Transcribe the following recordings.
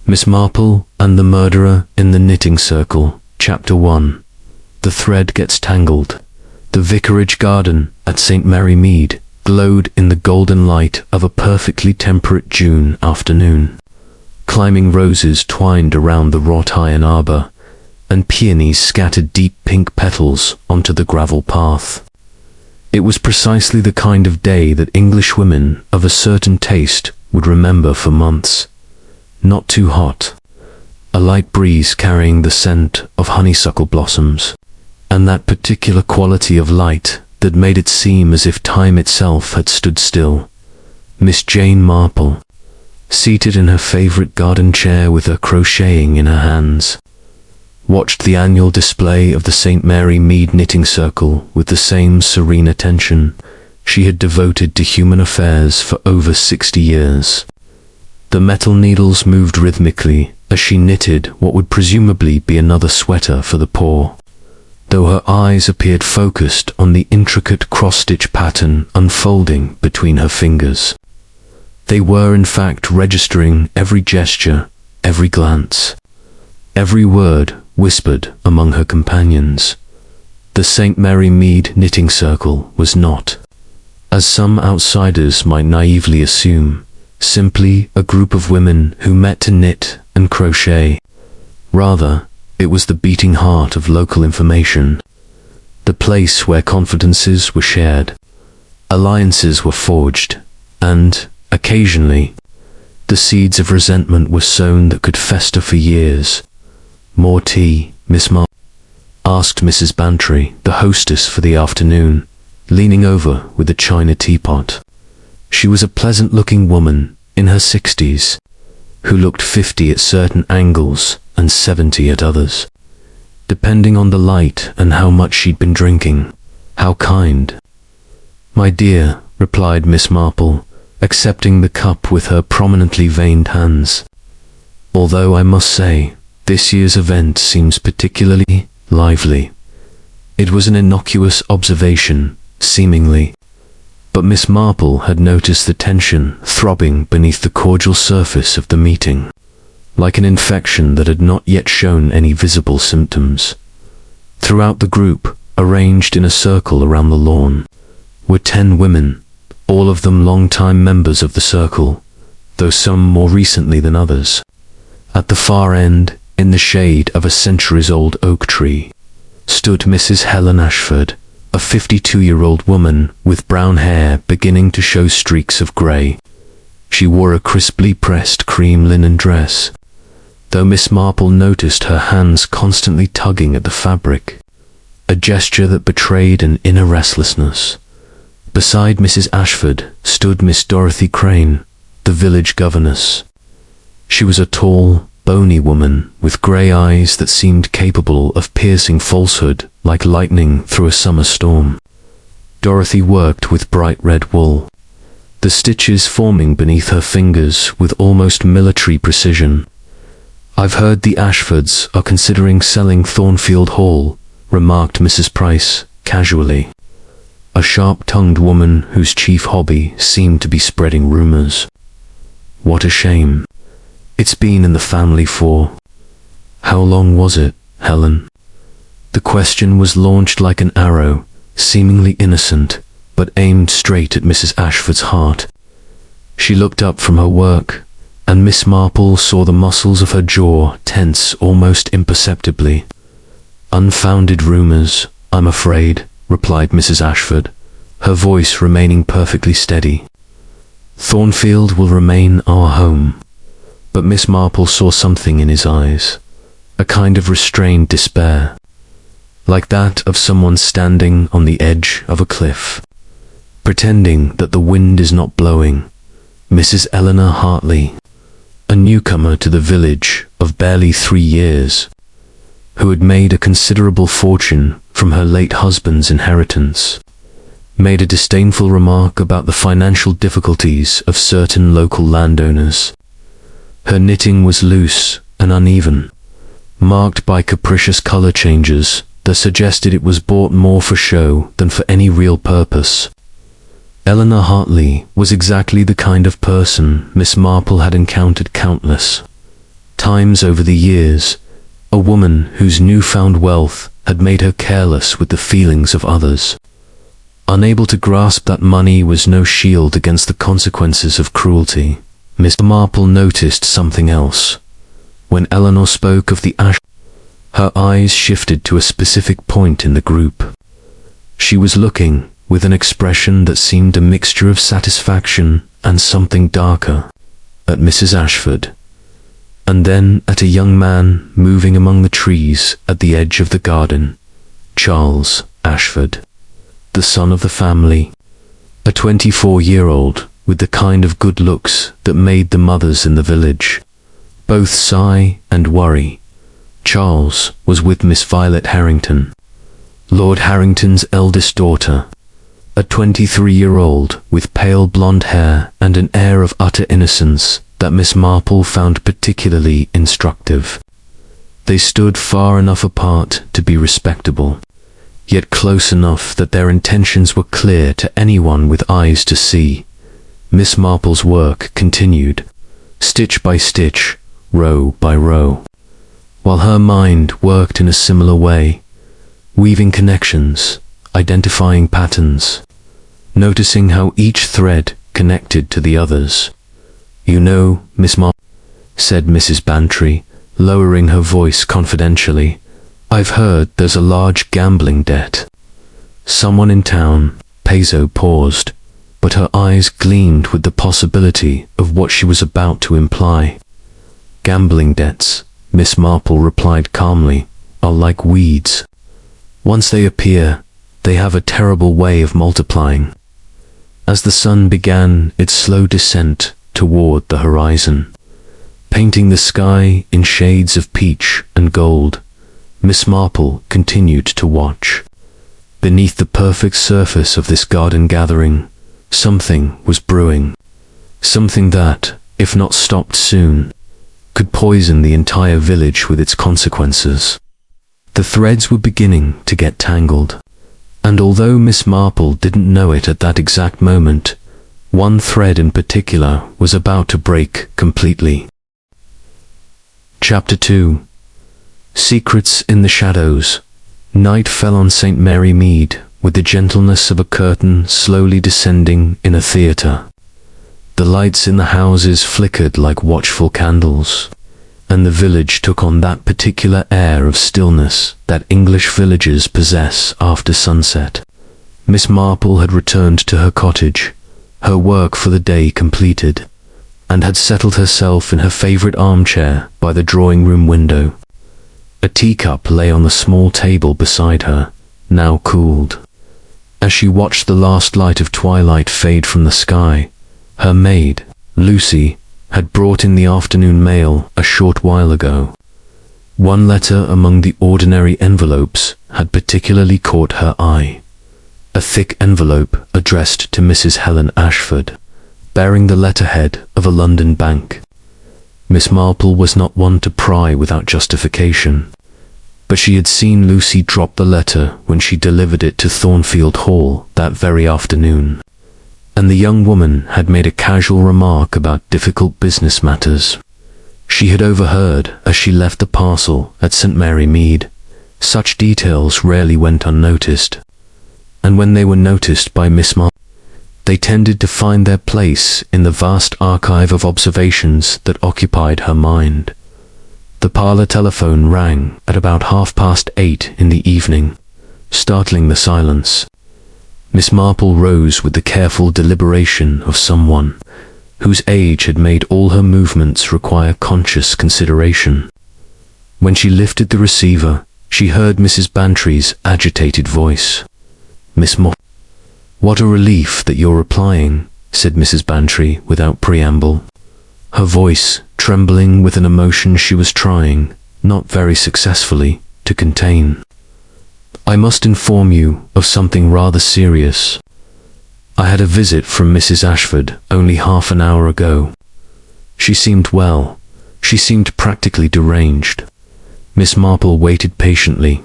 Miss Marple and the Murderer in the Knitting Circle, Chapter 1. The thread gets tangled. The vicarage garden at St. Mary Mead glowed in the golden light of a perfectly temperate June afternoon. Climbing roses twined around the wrought iron arbor, and peonies scattered deep pink petals onto the gravel path. It was precisely the kind of day that English women of a certain taste would remember for months. Not too hot, a light breeze carrying the scent of honeysuckle blossoms, and that particular quality of light that made it seem as if time itself had stood still. Miss Jane Marple, seated in her favorite garden chair with her crocheting in her hands, watched the annual display of the St. Mary Mead Knitting Circle with the same serene attention she had devoted to human affairs for over 60 years. The metal needles moved rhythmically as she knitted what would presumably be another sweater for the poor, though her eyes appeared focused on the intricate cross-stitch pattern unfolding between her fingers. They were in fact registering every gesture, every glance, every word whispered among her companions. The St. Mary Mead Knitting Circle was not, as some outsiders might naively assume, simply a group of women who met to knit and crochet. Rather, it was the beating heart of local information, the place where confidences were shared, alliances were forged, and, occasionally, the seeds of resentment were sown that could fester for years. "More tea, Miss Marple?" asked Mrs. Bantry, the hostess for the afternoon, leaning over with a china teapot. She was a pleasant-looking woman in her 60s, who looked 50 at certain angles and 70 at others, depending on the light and how much she'd been drinking. How kind. "My dear," replied Miss Marple, accepting the cup with her prominently veined hands. "Although I must say, this year's event seems particularly lively." It was an innocuous observation, seemingly, but Miss Marple had noticed the tension throbbing beneath the cordial surface of the meeting, like an infection that had not yet shown any visible symptoms. Throughout the group, arranged in a circle around the lawn, were 10 women, all of them long-time members of the circle, though some more recently than others. At the far end, in the shade of a centuries-old oak tree, stood Mrs. Helen Ashford, a 52-year-old woman with brown hair beginning to show streaks of grey. She wore a crisply pressed cream linen dress, though Miss Marple noticed her hands constantly tugging at the fabric, a gesture that betrayed an inner restlessness. Beside Mrs. Ashford stood Miss Dorothy Crane, the village governess. She was a tall, bony woman with grey eyes that seemed capable of piercing falsehood like lightning through a summer storm. Dorothy worked with bright red wool, the stitches forming beneath her fingers with almost military precision. "I've heard the Ashfords are considering selling Thornfield Hall," remarked Mrs. Price casually, a sharp-tongued woman whose chief hobby seemed to be spreading rumours. "What a shame. It's been in the family for—" "How long was it, Helen?" The question was launched like an arrow, seemingly innocent, but aimed straight at Mrs. Ashford's heart. She looked up from her work, and Miss Marple saw the muscles of her jaw tense almost imperceptibly. "Unfounded rumours, I'm afraid," replied Mrs. Ashford, her voice remaining perfectly steady. "Thornfield will remain our home." But Miss Marple saw something in his eyes, a kind of restrained despair, like that of someone standing on the edge of a cliff, pretending that the wind is not blowing. Mrs. Eleanor Hartley, a newcomer to the village of barely 3 years, who had made a considerable fortune from her late husband's inheritance, made a disdainful remark about the financial difficulties of certain local landowners. Her knitting was loose and uneven, marked by capricious color changes that suggested it was bought more for show than for any real purpose. Eleanor Hartley was exactly the kind of person Miss Marple had encountered countless times over the years, a woman whose newfound wealth had made her careless with the feelings of others. Unable to grasp that money was no shield against the consequences of cruelty, Mr. Marple noticed something else. When Eleanor spoke of the her eyes shifted to a specific point in the group. She was looking with an expression that seemed a mixture of satisfaction and something darker, at Mrs. Ashford, and then at a young man moving among the trees at the edge of the garden, Charles Ashford, the son of the family, a 24-year-old with the kind of good looks that made the mothers in the village both sigh and worry. Charles was with Miss Violet Harrington, Lord Harrington's eldest daughter, a 23-year-old with pale blonde hair and an air of utter innocence that Miss Marple found particularly instructive. They stood far enough apart to be respectable, yet close enough that their intentions were clear to anyone with eyes to see. Miss Marple's work continued, stitch by stitch, row by row, while her mind worked in a similar way, weaving connections, identifying patterns, noticing how each thread connected to the others. "You know, Miss Marple," said Mrs. Bantry, lowering her voice confidentially, "I've heard there's a large gambling debt. Someone in town." Peso paused, but her eyes gleamed with the possibility of what she was about to imply. "Gambling debts," Miss Marple replied calmly, "are like weeds. Once they appear, they have a terrible way of multiplying." As the sun began its slow descent toward the horizon, painting the sky in shades of peach and gold, Miss Marple continued to watch. Beneath the perfect surface of this garden gathering, something was brewing. Something that, if not stopped soon, could poison the entire village with its consequences. The threads were beginning to get tangled, and although Miss Marple didn't know it at that exact moment, one thread in particular was about to break completely. Chapter 2. Secrets in the Shadows. Night fell on St. Mary Mead with the gentleness of a curtain slowly descending in a theatre. The lights in the houses flickered like watchful candles, and the village took on that particular air of stillness that English villages possess after sunset. Miss Marple had returned to her cottage, her work for the day completed, and had settled herself in her favourite armchair by the drawing-room window. A teacup lay on the small table beside her, now cooled. As she watched the last light of twilight fade from the sky, her maid, Lucy, had brought in the afternoon mail a short while ago. One letter among the ordinary envelopes had particularly caught her eye. A thick envelope addressed to Mrs. Helen Ashford, bearing the letterhead of a London bank. Miss Marple was not one to pry without justification, but she had seen Lucy drop the letter when she delivered it to Thornfield Hall that very afternoon, and the young woman had made a casual remark about difficult business matters. She had overheard as she left the parcel at St. Mary Mead. Such details rarely went unnoticed, and when they were noticed by Miss Marple, they tended to find their place in the vast archive of observations that occupied her mind. The parlour telephone rang at about 8:30 in the evening, startling the silence. Miss Marple rose with the careful deliberation of someone whose age had made all her movements require conscious consideration. When she lifted the receiver, she heard Mrs. Bantry's agitated voice. "Miss Marple, what a relief that you're replying," said Mrs. Bantry without preamble, her voice trembling with an emotion she was trying, not very successfully, to contain. "I must inform you of something rather serious. I had a visit from Mrs. Ashford only half an hour ago. She seemed well. She seemed practically deranged." Miss Marple waited patiently,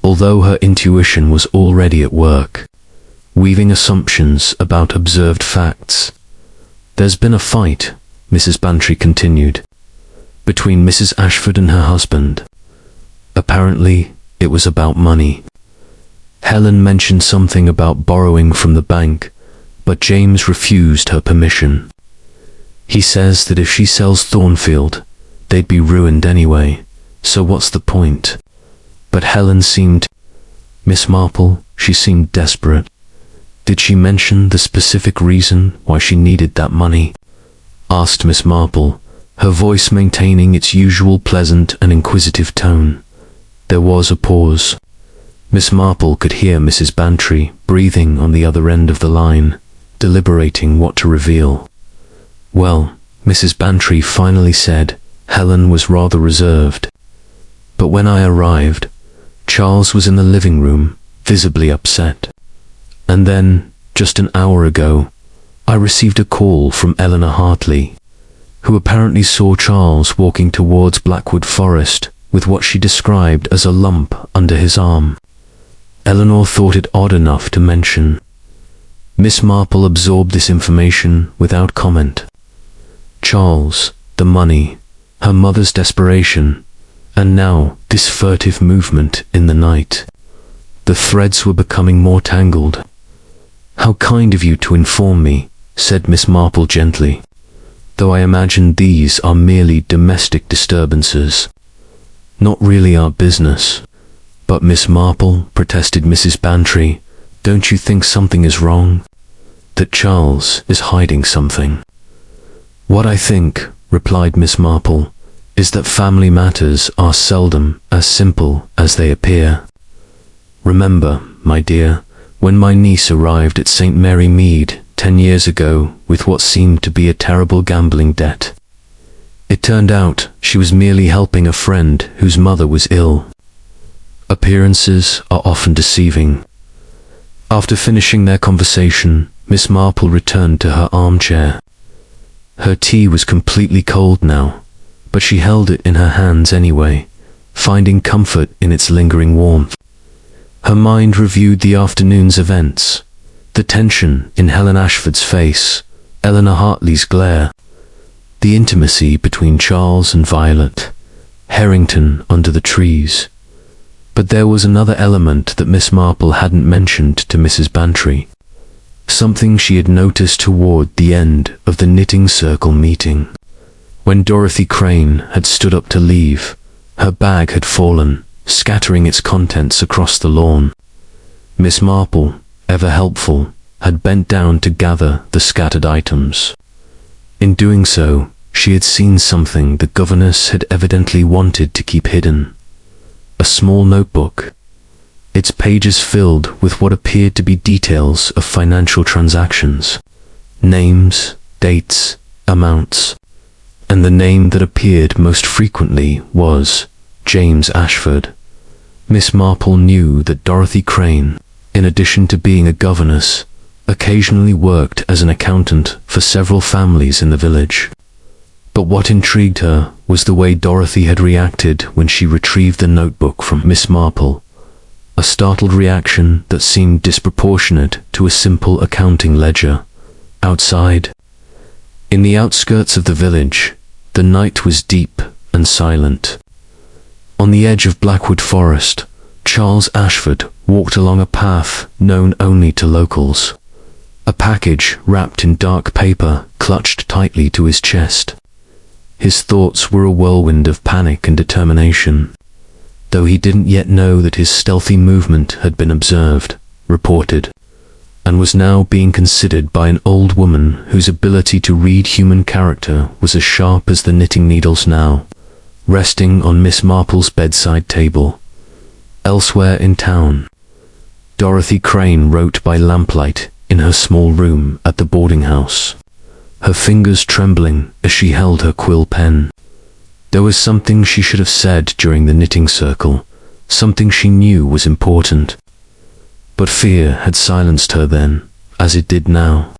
although her intuition was already at work, weaving assumptions about observed facts. "There's been a fight," Mrs. Bantry continued. between Mrs. Ashford and her husband. Apparently, it was about money. Helen mentioned something about borrowing from the bank, but James refused her permission. He says that if she sells Thornfield, they'd be ruined anyway, so what's the point? But Helen seemed... Miss Marple, she seemed desperate. Did she mention the specific reason why she needed that money? Asked Miss Marple, her voice maintaining its usual pleasant and inquisitive tone. There was a pause. Miss Marple could hear Mrs. Bantry breathing on the other end of the line, deliberating what to reveal. Well, Mrs. Bantry finally said Helen was rather reserved. But when I arrived, Charles was in the living room, visibly upset. And then, just an hour ago, I received a call from Eleanor Hartley, who apparently saw Charles walking towards Blackwood Forest with what she described as a lump under his arm. Eleanor thought it odd enough to mention. Miss Marple absorbed this information without comment. Charles, the money, her mother's desperation, and now this furtive movement in the night. The threads were becoming more tangled. "How kind of you to inform me," said Miss Marple gently, "though I imagine these are merely domestic disturbances. Not really our business." "But Miss Marple," protested Mrs. Bantry, "don't you think something is wrong? That Charles is hiding something?" "What I think," replied Miss Marple, "is that family matters are seldom as simple as they appear. Remember, my dear, when my niece arrived at St. Mary Mead 10 years ago with what seemed to be a terrible gambling debt. It turned out she was merely helping a friend whose mother was ill. Appearances are often deceiving." After finishing their conversation, Miss Marple returned to her armchair. Her tea was completely cold now, but she held it in her hands anyway, finding comfort in its lingering warmth. Her mind reviewed the afternoon's events, the tension in Helen Ashford's face, Eleanor Hartley's glare, the intimacy between Charles and Violet, Harrington under the trees. But there was another element that Miss Marple hadn't mentioned to Mrs. Bantry, something she had noticed toward the end of the knitting circle meeting. When Dorothy Crane had stood up to leave, her bag had fallen, scattering its contents across the lawn. Miss Marple, ever helpful, had bent down to gather the scattered items. In doing so, she had seen something the governess had evidently wanted to keep hidden. A small notebook, its pages filled with what appeared to be details of financial transactions, names, dates, amounts, and the name that appeared most frequently was James Ashford. Miss Marple knew that Dorothy Crane, in addition to being a governess, occasionally worked as an accountant for several families in the village. But what intrigued her was the way Dorothy had reacted when she retrieved the notebook from Miss Marple, a startled reaction that seemed disproportionate to a simple accounting ledger. Outside, in the outskirts of the village, the night was deep and silent. On the edge of Blackwood Forest, Charles Ashford walked along a path known only to locals, a package wrapped in dark paper clutched tightly to his chest. His thoughts were a whirlwind of panic and determination, though he didn't yet know that his stealthy movement had been observed, reported, and was now being considered by an old woman whose ability to read human character was as sharp as the knitting needles now, resting on Miss Marple's bedside table. Elsewhere in town, Dorothy Crane wrote by lamplight in her small room at the boarding house, her fingers trembling as she held her quill pen. There was something she should have said during the knitting circle, something she knew was important. But fear had silenced her then, as it did now.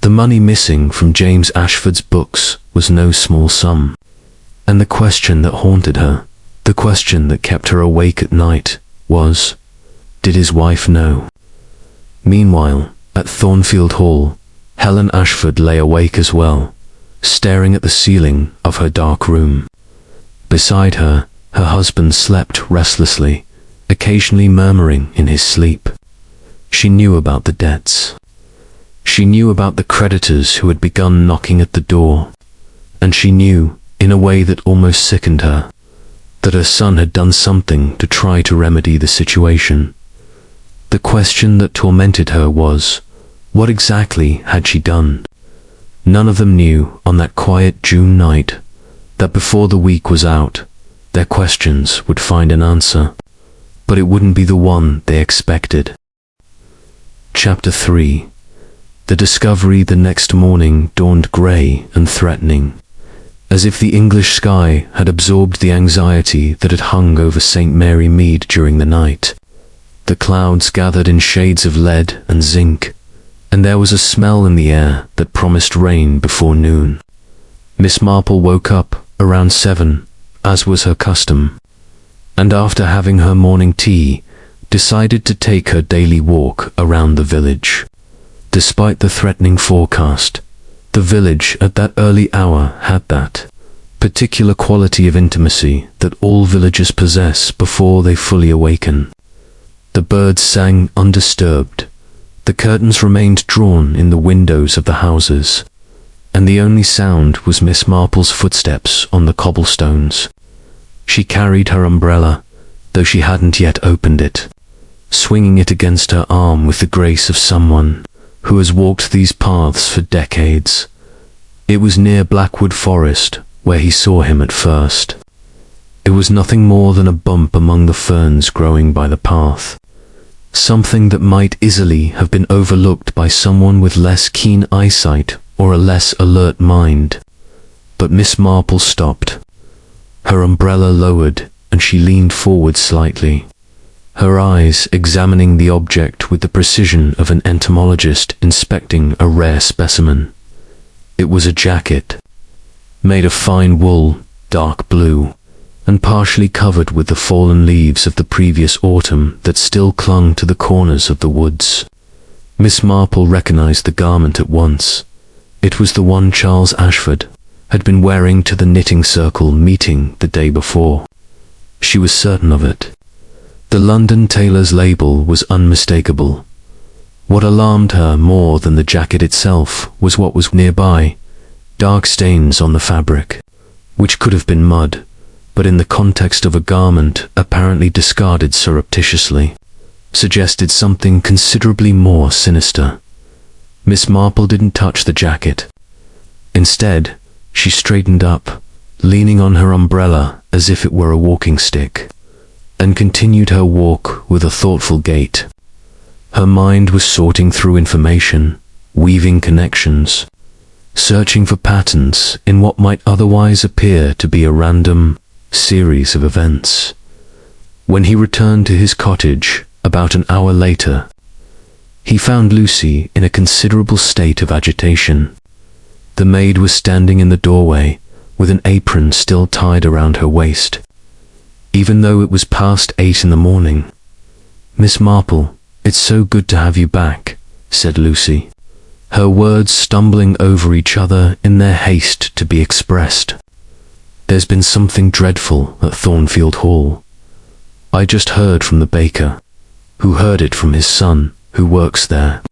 The money missing from James Ashford's books was no small sum, and the question that haunted her, the question that kept her awake at night, was, did his wife know? Meanwhile, at Thornfield Hall, Helen Ashford lay awake as well, staring at the ceiling of her dark room. Beside her, her husband slept restlessly, occasionally murmuring in his sleep. She knew about the debts. She knew about the creditors who had begun knocking at the door, and she knew, in a way that almost sickened her, that her son had done something to try to remedy the situation. The question that tormented her was, what exactly had she done? None of them knew on that quiet June night that before the week was out, their questions would find an answer, but it wouldn't be the one they expected. Chapter 3. The discovery the next morning dawned grey and threatening, as if the English sky had absorbed the anxiety that had hung over St. Mary Mead during the night. The clouds gathered in shades of lead and zinc, and there was a smell in the air that promised rain before noon. Miss Marple woke up around 7, as was her custom, and after having her morning tea, decided to take her daily walk around the village. Despite the threatening forecast, the village at that early hour had that particular quality of intimacy that all villagers possess before they fully awaken. The birds sang undisturbed, the curtains remained drawn in the windows of the houses, and the only sound was Miss Marple's footsteps on the cobblestones. She carried her umbrella, though she hadn't yet opened it, swinging it against her arm with the grace of someone who has walked these paths for decades. It was near Blackwood Forest where he saw him at first. It was nothing more than a bump among the ferns growing by the path, something that might easily have been overlooked by someone with less keen eyesight or a less alert mind. But Miss Marple stopped. Her umbrella lowered, and she leaned forward slightly, her eyes examining the object with the precision of an entomologist inspecting a rare specimen. It was a jacket, made of fine wool, dark blue, and partially covered with the fallen leaves of the previous autumn that still clung to the corners of the woods. Miss Marple recognized the garment at once. It was the one Charles Ashford had been wearing to the knitting circle meeting the day before. She was certain of it. The London tailor's label was unmistakable. What alarmed her more than the jacket itself was what was nearby, dark stains on the fabric, which could have been mud, but in the context of a garment apparently discarded surreptitiously, suggested something considerably more sinister. Miss Marple didn't touch the jacket. Instead, she straightened up, leaning on her umbrella as if it were a walking stick, and continued her walk with a thoughtful gait. Her mind was sorting through information, weaving connections, searching for patterns in what might otherwise appear to be a random series of events. When he returned to his cottage about an hour later, he found Lucy in a considerable state of agitation. The maid was standing in the doorway, with an apron still tied around her waist, even though it was past 8 in the morning. "Miss Marple, it's so good to have you back," said Lucy, her words stumbling over each other in their haste to be expressed. "There's been something dreadful at Thornfield Hall. I just heard from the baker, who heard it from his son, who works there.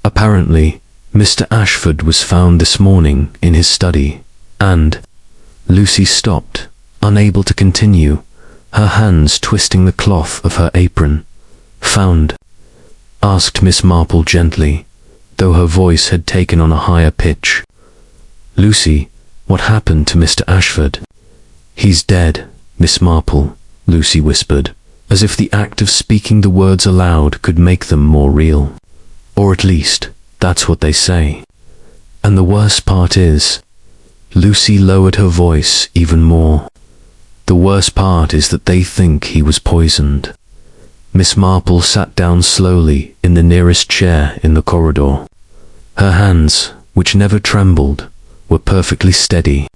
Apparently, Mr. Ashford was found this morning in his study, and—" Lucy stopped, unable to continue, her hands twisting the cloth of her apron. "Found?" asked Miss Marple gently, though her voice had taken on a higher pitch. "Lucy, what happened to Mr. Ashford?" "He's dead, Miss Marple," Lucy whispered, as if the act of speaking the words aloud could make them more real. "Or at least, that's what they say. And the worst part is—" Lucy lowered her voice even more. "The worst part is that they think he was poisoned." Miss Marple sat down slowly in the nearest chair in the corridor. Her hands, which never trembled, were perfectly steady,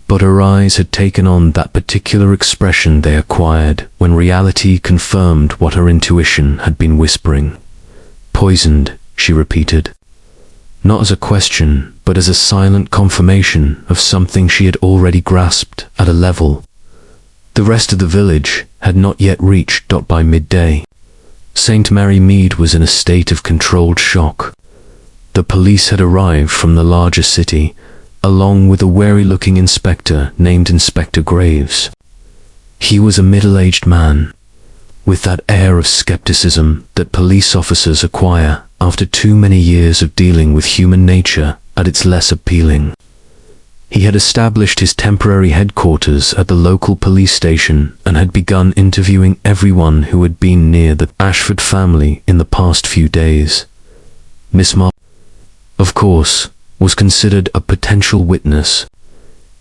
but her eyes had taken on that particular expression they acquired when reality confirmed what her intuition had been whispering. "Poisoned," she repeated, not as a question, but as a silent confirmation of something she had already grasped at a level. The rest of the village had not yet reached. By midday, St. Mary Mead was in a state of controlled shock. The police had arrived from the larger city, along with a wary-looking inspector named Inspector Graves. He was a middle-aged man, with that air of skepticism that police officers acquire after too many years of dealing with human nature at its less appealing. He had established his temporary headquarters at the local police station and had begun interviewing everyone who had been near the Ashford family in the past few days. Miss Marple, of course, was considered a potential witness,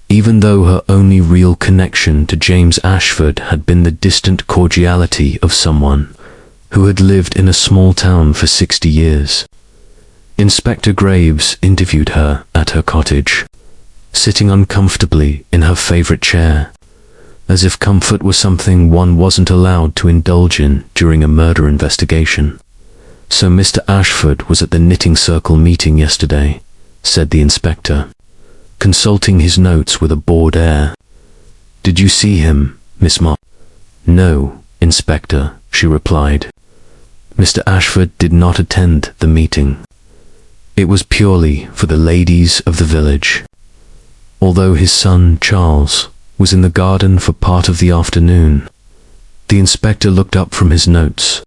even though her only real connection to James Ashford had been the distant cordiality of someone who had lived in a small town for 60 years. Inspector Graves interviewed her at her cottage, sitting uncomfortably in her favorite chair, as if comfort was something one wasn't allowed to indulge in during a murder investigation. "So Mr. Ashford was at the knitting circle meeting yesterday," said the inspector, consulting his notes with a bored air. "Did you see him, Miss Marple?" "No, Inspector," she replied. "Mr. Ashford did not attend the meeting. It was purely for the ladies of the village. Although his son, Charles, was in the garden for part of the afternoon." The inspector looked up from his notes.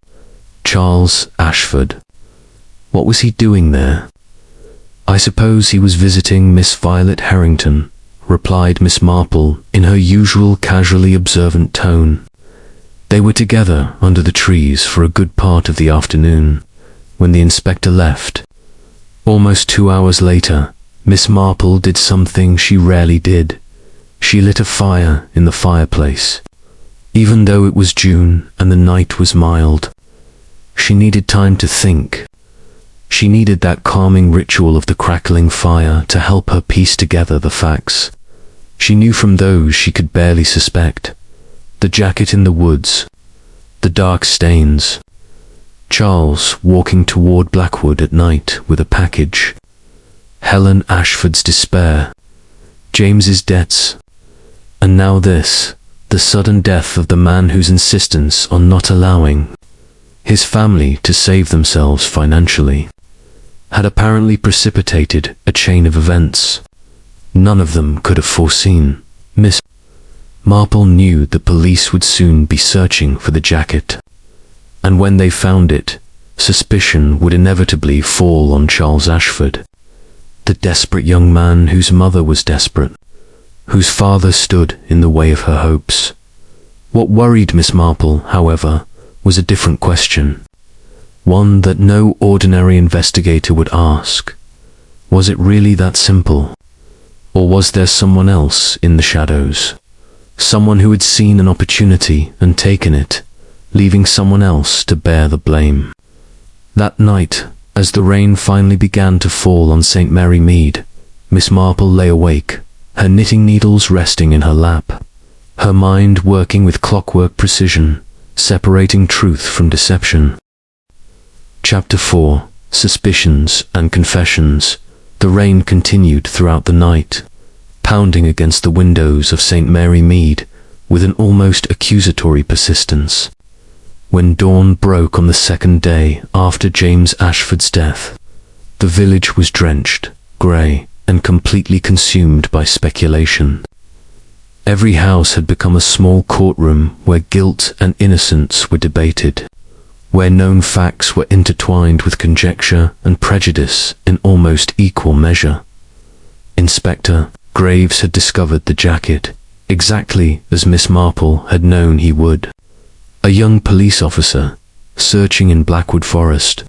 Charles Ashford. What was he doing there? "I suppose he was visiting Miss Violet Harrington," replied Miss Marple in her usual casually observant tone. They were together under the trees for a good part of the afternoon when the inspector left. Almost 2 hours later, Miss Marple did something she rarely did. She lit a fire in the fireplace. Even though it was June and the night was mild, she needed time to think. She needed that calming ritual of the crackling fire to help her piece together the facts. She knew from those she could barely suspect: the jacket in the woods, the dark stains, Charles walking toward Blackwood at night with a package, Helen Ashford's despair, James's debts, and now this, the sudden death of the man whose insistence on not allowing his family to save themselves financially had apparently precipitated a chain of events none of them could have foreseen. Miss Marple knew the police would soon be searching for the jacket, and when they found it, suspicion would inevitably fall on Charles Ashford, the desperate young man whose mother was desperate, whose father stood in the way of her hopes. What worried Miss Marple, however, was a different question, one that no ordinary investigator would ask. Was it really that simple? Or was there someone else in the shadows? Someone who had seen an opportunity and taken it, leaving someone else to bear the blame. That night, as the rain finally began to fall on St. Mary Mead, Miss Marple lay awake, her knitting needles resting in her lap, her mind working with clockwork precision, separating truth from deception. Chapter 4. Suspicions and Confessions. The rain continued throughout the night, pounding against the windows of St. Mary Mead with an almost accusatory persistence. When dawn broke on the second day after James Ashford's death, the village was drenched, grey, and completely consumed by speculation. Every house had become a small courtroom where guilt and innocence were debated, where known facts were intertwined with conjecture and prejudice in almost equal measure. Inspector Graves had discovered the jacket, exactly as Miss Marple had known he would. A young police officer, searching in Blackwood Forest,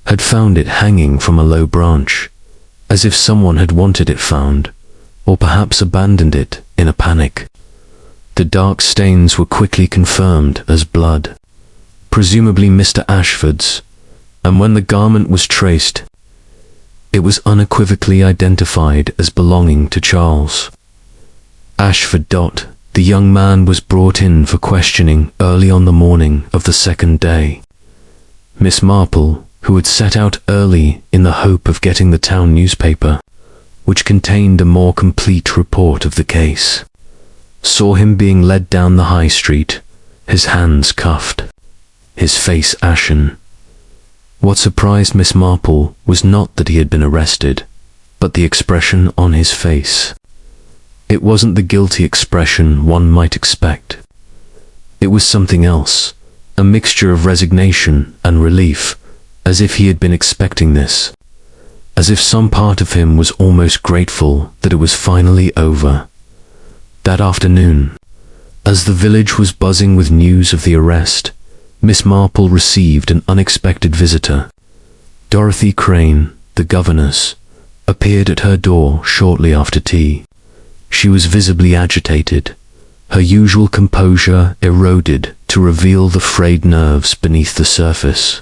had found it hanging from a low branch, as if someone had wanted it found, or perhaps abandoned it in a panic. The dark stains were quickly confirmed as blood, presumably Mr. Ashford's, and when the garment was traced, it was unequivocally identified as belonging to Charles Ashford. The young man was brought in for questioning early on the morning of the second day. Miss Marple, who had set out early in the hope of getting the town newspaper, which contained a more complete report of the case, saw him being led down the high street, his hands cuffed, his face ashen. What surprised Miss Marple was not that he had been arrested, but the expression on his face. It wasn't the guilty expression one might expect. It was something else, a mixture of resignation and relief, as if he had been expecting this, as if some part of him was almost grateful that it was finally over. That afternoon, as the village was buzzing with news of the arrest, Miss Marple received an unexpected visitor. Dorothy Crane, the governess, appeared at her door shortly after tea. She was visibly agitated, her usual composure eroded to reveal the frayed nerves beneath the surface.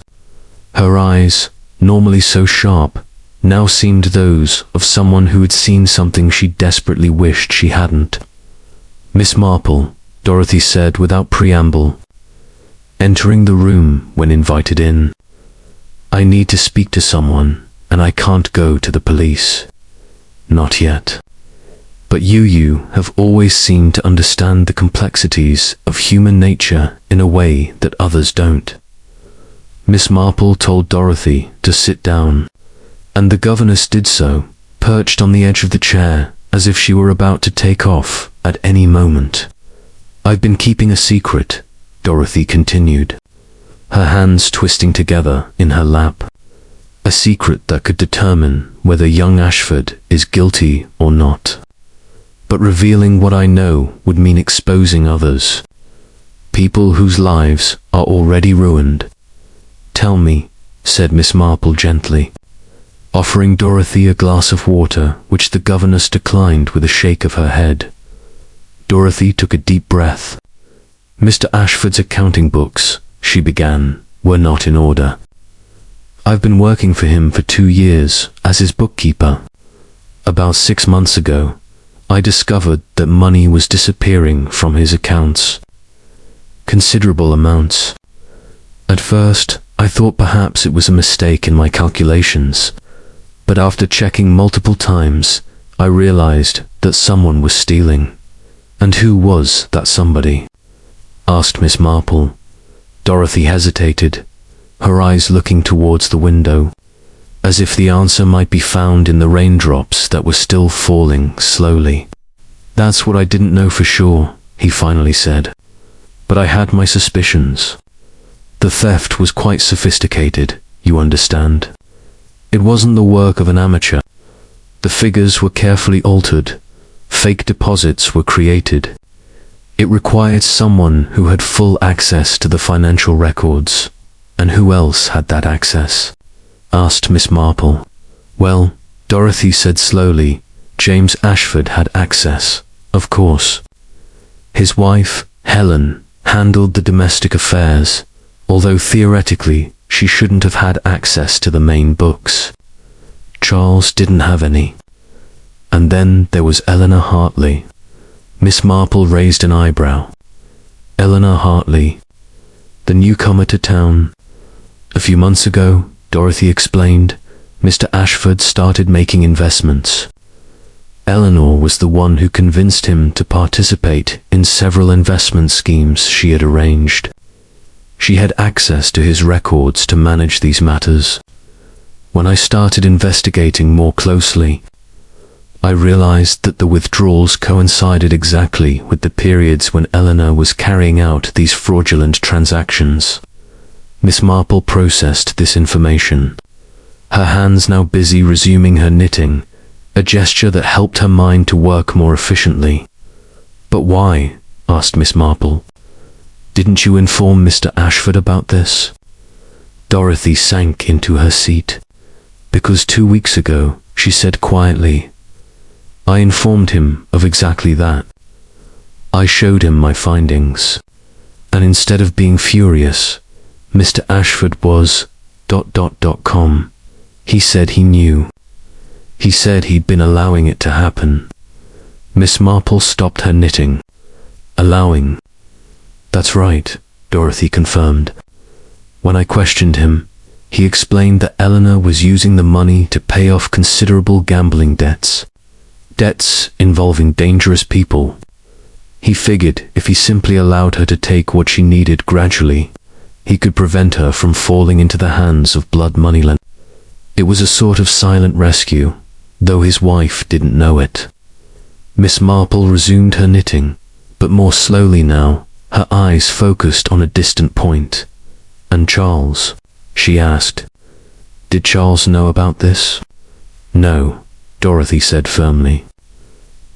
Her eyes, normally so sharp, now seemed those of someone who had seen something she desperately wished she hadn't. "Miss Marple," Dorothy said without preamble, entering the room when invited in. "I need to speak to someone, and I can't go to the police. Not yet. But you have always seemed to understand the complexities of human nature in a way that others don't." Miss Marple told Dorothy to sit down, and the governess did so, perched on the edge of the chair as if she were about to take off at any moment. "I've been keeping a secret," Dorothy continued, her hands twisting together in her lap. "A secret that could determine whether young Ashford is guilty or not. But revealing what I know would mean exposing others, people whose lives are already ruined." "Tell me," said Miss Marple gently, offering Dorothy a glass of water, which the governess declined with a shake of her head. Dorothy took a deep breath. "Mr. Ashford's accounting books," she began, "were not in order. I've been working for him for 2 years as his bookkeeper. About 6 months ago, I discovered that money was disappearing from his accounts. Considerable amounts. At first, I thought perhaps it was a mistake in my calculations, but after checking multiple times, I realized that someone was stealing." "And who was that somebody?" asked Miss Marple. Dorothy hesitated, her eyes looking towards the window, as if the answer might be found in the raindrops that were still falling slowly. "That's what I didn't know for sure," he finally said, "but I had my suspicions. The theft was quite sophisticated, you understand. It wasn't the work of an amateur. The figures were carefully altered, fake deposits were created. It required someone who had full access to the financial records. And who else had that access?" asked Miss Marple. "Well," Dorothy said slowly, "James Ashford had access, of course. His wife, Helen, handled the domestic affairs, although theoretically she shouldn't have had access to the main books. Charles didn't have any. And then there was Eleanor Hartley." Miss Marple raised an eyebrow. "Eleanor Hartley, the newcomer to town. A few months ago," Dorothy explained, "Mr. Ashford started making investments. Eleanor was the one who convinced him to participate in several investment schemes she had arranged. She had access to his records to manage these matters. When I started investigating more closely, I realized that the withdrawals coincided exactly with the periods when Eleanor was carrying out these fraudulent transactions." Miss Marple processed this information, her hands now busy resuming her knitting, a gesture that helped her mind to work more efficiently. "But why?" asked Miss Marple. "Didn't you inform Mr. Ashford about this?" Dorothy sank into her seat. "Because 2 weeks ago," she said quietly, "I informed him of exactly that. I showed him my findings, and instead of being furious, Mr. Ashford was ... He said he knew. He said he'd been allowing it to happen." Miss Marple stopped her knitting. "Allowing?" "That's right," Dorothy confirmed. "When I questioned him, he explained that Eleanor was using the money to pay off considerable gambling debts. Debts involving dangerous people. He figured if he simply allowed her to take what she needed gradually, he could prevent her from falling into the hands of blood moneylenders. It was a sort of silent rescue, though his wife didn't know it. Miss Marple resumed her knitting, but more slowly now, her eyes focused on a distant point. "And Charles?" she asked. "Did Charles know about this?" "No," Dorothy said firmly.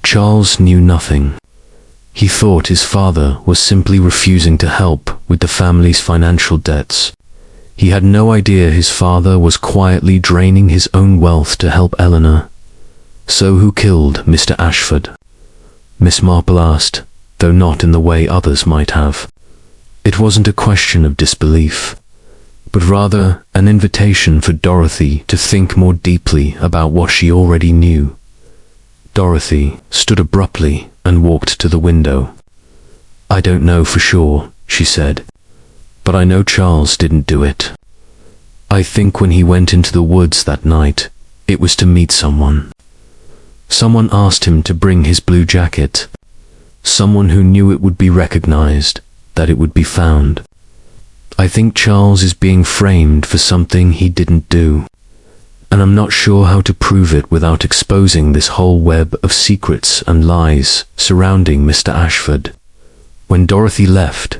Charles knew nothing. He thought his father was simply refusing to help with the family's financial debts. He had no idea his father was quietly draining his own wealth to help Eleanor. "So who killed Mr. Ashford?" Miss Marple asked, though not in the way others might have. It wasn't a question of disbelief, but rather an invitation for Dorothy to think more deeply about what she already knew. Dorothy stood abruptly and walked to the window. "I don't know for sure," she said, "but I know Charles didn't do it. I think when he went into the woods that night, it was to meet someone. Someone asked him to bring his blue jacket. Someone who knew it would be recognized, that it would be found. I think Charles is being framed for something he didn't do, and I'm not sure how to prove it without exposing this whole web of secrets and lies surrounding Mr. Ashford." When Dorothy left,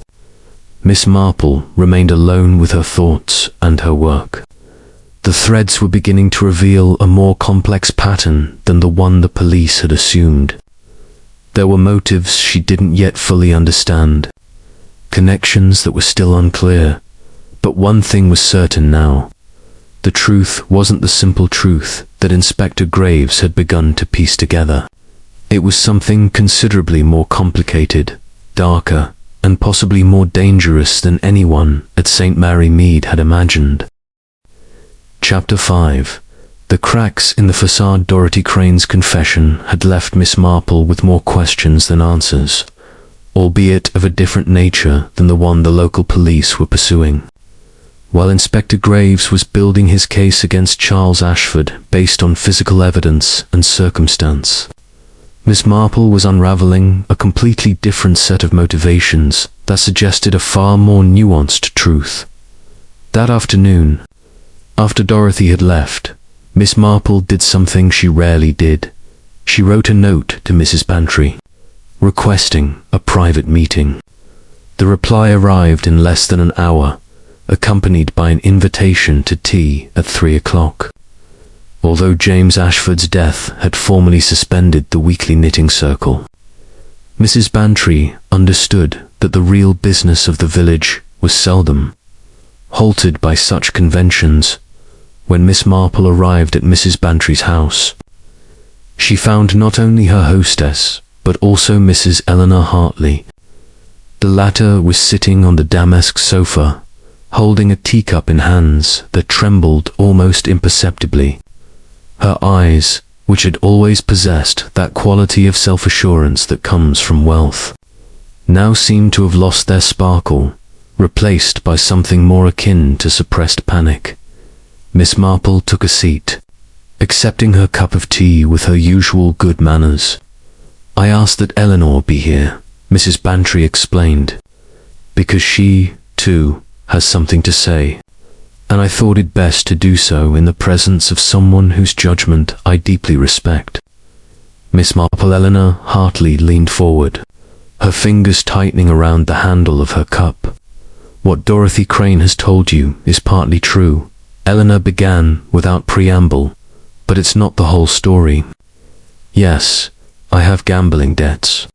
Miss Marple remained alone with her thoughts and her work. The threads were beginning to reveal a more complex pattern than the one the police had assumed. There were motives she didn't yet fully understand, connections that were still unclear, but one thing was certain now. The truth wasn't the simple truth that Inspector Graves had begun to piece together. It was something considerably more complicated, darker, and possibly more dangerous than anyone at St. Mary Mead had imagined. Chapter 5. The cracks in the facade. Dorothy Crane's confession had left Miss Marple with more questions than answers, albeit of a different nature than the one the local police were pursuing. While Inspector Graves was building his case against Charles Ashford based on physical evidence and circumstance, Miss Marple was unraveling a completely different set of motivations that suggested a far more nuanced truth. That afternoon, after Dorothy had left, Miss Marple did something she rarely did. She wrote a note to Mrs. Bantry, requesting a private meeting. The reply arrived in less than an hour, accompanied by an invitation to tea at 3 o'clock. Although James Ashford's death had formally suspended the weekly knitting circle, Mrs. Bantry understood that the real business of the village was seldom halted by such conventions. When Miss Marple arrived at Mrs. Bantry's house, she found not only her hostess, but also Mrs. Eleanor Hartley. The latter was sitting on the damask sofa, holding a teacup in hands that trembled almost imperceptibly. Her eyes, which had always possessed that quality of self-assurance that comes from wealth, now seemed to have lost their sparkle, replaced by something more akin to suppressed panic. Miss Marple took a seat, accepting her cup of tea with her usual good manners. "I asked that Eleanor be here," Mrs. Bantry explained, "because she, too, has something to say, and I thought it best to do so in the presence of someone whose judgment I deeply respect." Miss Marple. Eleanor Hartley leaned forward, her fingers tightening around the handle of her cup. "What Dorothy Crane has told you is partly true," Eleanor began without preamble, "but it's not the whole story. Yes, I have gambling debts.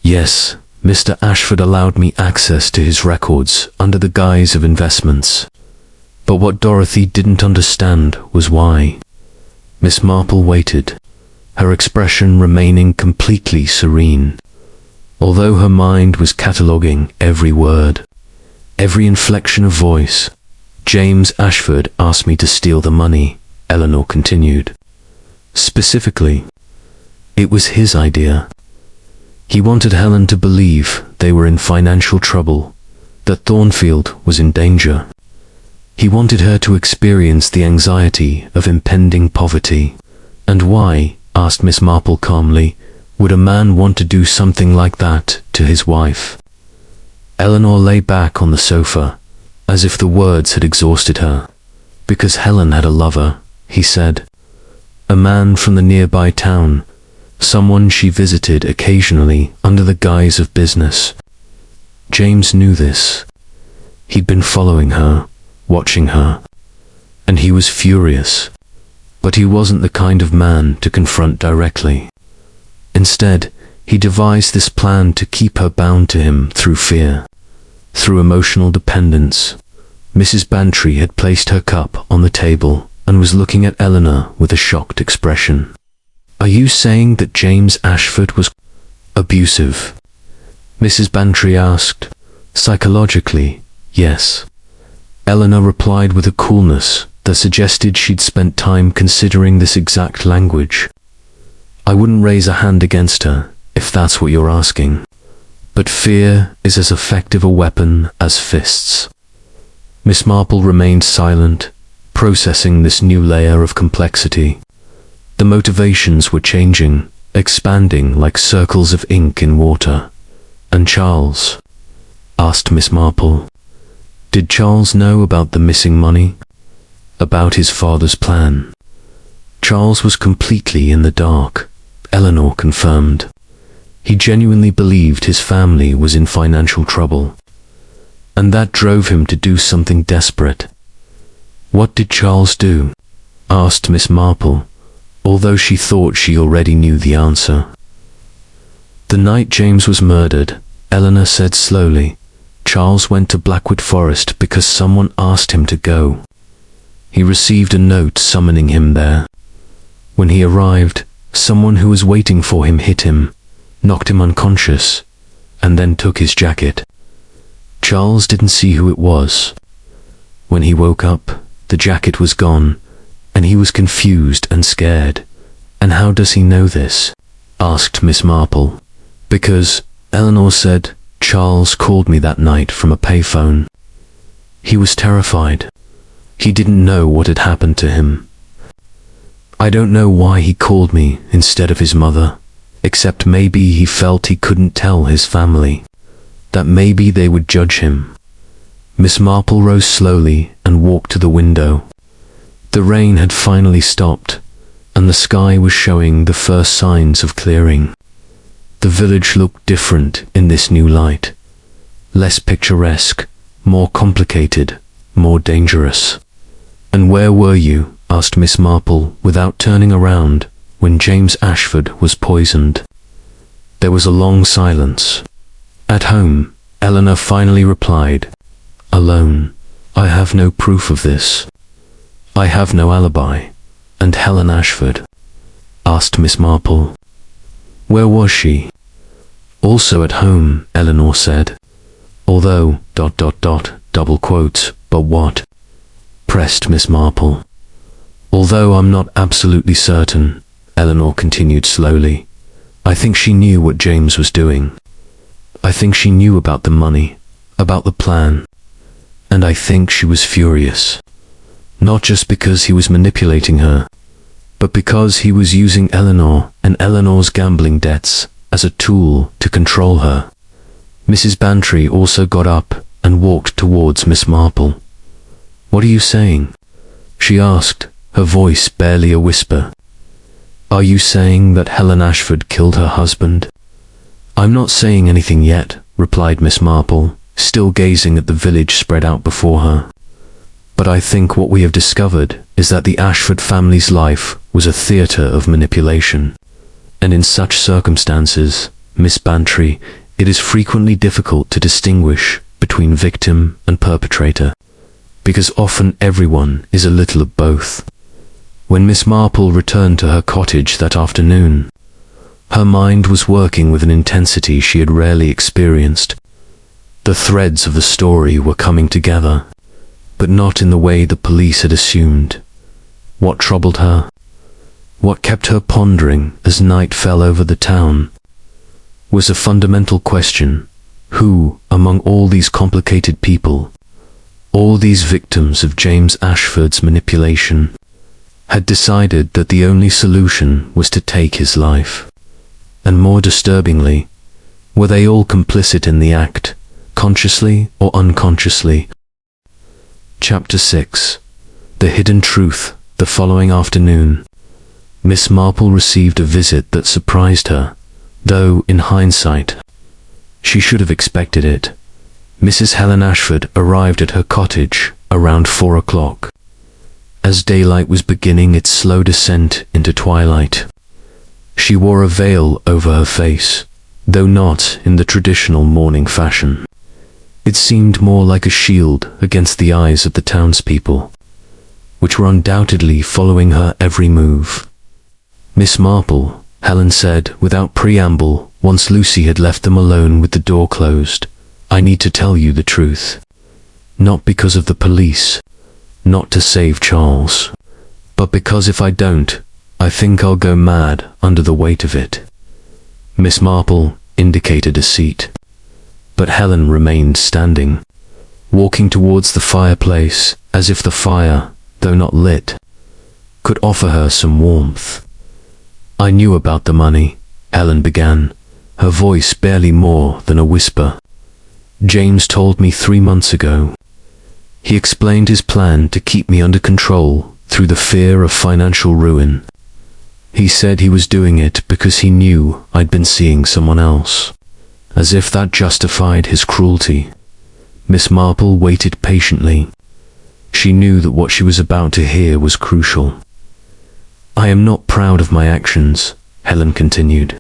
Yes, Mr. Ashford allowed me access to his records under the guise of investments. But what Dorothy didn't understand was why." Miss Marple waited, her expression remaining completely serene, although her mind was cataloguing every word, every inflection of voice. "James Ashford asked me to steal the money," Eleanor continued. "Specifically, it was his idea. He wanted Helen to believe they were in financial trouble, that Thornfield was in danger. He wanted her to experience the anxiety of impending poverty." "And why?" asked Miss Marple calmly. Would a man want to do something like that to his wife? Eleanor lay back on the sofa, as if the words had exhausted her. Because Helen had a lover, he said. A man from the nearby town, someone she visited occasionally under the guise of business. James knew this. He'd been following her, watching her, and he was furious. But he wasn't the kind of man to confront directly. Instead, he devised this plan to keep her bound to him through fear, through emotional dependence. Mrs. Bantry had placed her cup on the table and was looking at Eleanor with a shocked expression. Are you saying that James Ashford was abusive? Mrs. Bantry asked. Psychologically, yes. Eleanor replied with a coolness that suggested she'd spent time considering this exact language. I wouldn't raise a hand against her, if that's what you're asking. But fear is as effective a weapon as fists. Miss Marple remained silent, processing this new layer of complexity. The motivations were changing, expanding like circles of ink in water. And Charles? Asked Miss Marple. Did Charles know about the missing money? About his father's plan? Charles was completely in the dark, Eleanor confirmed. He genuinely believed his family was in financial trouble. And that drove him to do something desperate. What did Charles do? Asked Miss Marple, although she thought she already knew the answer. The night James was murdered, Eleanor said slowly, Charles went to Blackwood Forest because someone asked him to go. He received a note summoning him there. When he arrived, someone who was waiting for him hit him, knocked him unconscious, and then took his jacket. Charles didn't see who it was. When he woke up, the jacket was gone, and he was confused and scared. And how does he know this? Asked Miss Marple. Because, Eleanor said, Charles called me that night from a payphone. He was terrified. He didn't know what had happened to him. I don't know why he called me instead of his mother, except maybe he felt he couldn't tell his family, that maybe they would judge him. Miss Marple rose slowly and walked to the window. The rain had finally stopped, and the sky was showing the first signs of clearing. The village looked different in this new light. Less picturesque, more complicated, more dangerous. And where were you? Asked Miss Marple without turning around when James Ashford was poisoned. There was a long silence. At home, Eleanor finally replied, Alone. I have no proof of this. I have no alibi. And Helen Ashford? Asked Miss Marple. Where was she? Also at home, Eleanor said. Although, double quotes, but what? Pressed Miss Marple. Although I'm not absolutely certain, Eleanor continued slowly, I think she knew what James was doing. I think she knew about the money, about the plan. And I think she was furious. Not just because he was manipulating her, but because he was using Eleanor and Eleanor's gambling debts as a tool to control her. Mrs. Bantry also got up and walked towards Miss Marple. What are you saying? She asked, her voice barely a whisper. Are you saying that Helen Ashford killed her husband? I'm not saying anything yet, replied Miss Marple, still gazing at the village spread out before her. But I think what we have discovered is that the Ashford family's life was a theatre of manipulation. And in such circumstances, Miss Bantry, it is frequently difficult to distinguish between victim and perpetrator, because often everyone is a little of both. When Miss Marple returned to her cottage that afternoon, her mind was working with an intensity she had rarely experienced. The threads of the story were coming together, but not in the way the police had assumed. What troubled her? What kept her pondering as night fell over the town? Was a fundamental question. Who, among all these complicated people, all these victims of James Ashford's manipulation, had decided that the only solution was to take his life? And more disturbingly, were they all complicit in the act, consciously or unconsciously? Chapter 6. The Hidden Truth. The following afternoon, Miss Marple received a visit that surprised her, though, in hindsight, she should have expected it. Mrs. Helen Ashford arrived at her cottage around 4 o'clock, as daylight was beginning its slow descent into twilight. She wore a veil over her face, though not in the traditional mourning fashion. It seemed more like a shield against the eyes of the townspeople, which were undoubtedly following her every move. Miss Marple, Helen said without preamble, once Lucy had left them alone with the door closed, I need to tell you the truth. Not because of the police, not to save Charles, but because if I don't, I think I'll go mad under the weight of it. Miss Marple indicated a seat, but Helen remained standing, walking towards the fireplace as if the fire, though not lit, could offer her some warmth. I knew about the money, Helen began, her voice barely more than a whisper. James told me 3 months ago. He explained his plan to keep me under control through the fear of financial ruin. He said he was doing it because he knew I'd been seeing someone else, as if that justified his cruelty. Miss Marple waited patiently. She knew that what she was about to hear was crucial. I am not proud of my actions, Helen continued.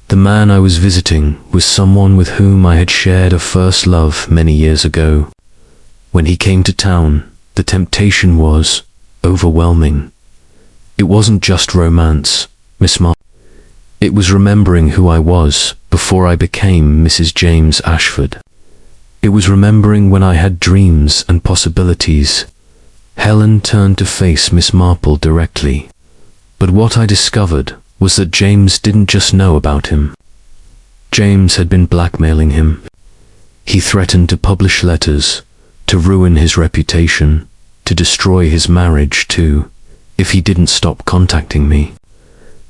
The man I was visiting was someone with whom I had shared a first love many years ago. When he came to town, the temptation was overwhelming. It wasn't just romance, Miss Marple. It was remembering who I was before I became Mrs. James Ashford. It was remembering when I had dreams and possibilities. Helen turned to face Miss Marple directly. But what I discovered was that James didn't just know about him. James had been blackmailing him. He threatened to publish letters, to ruin his reputation, to destroy his marriage too, if he didn't stop contacting me.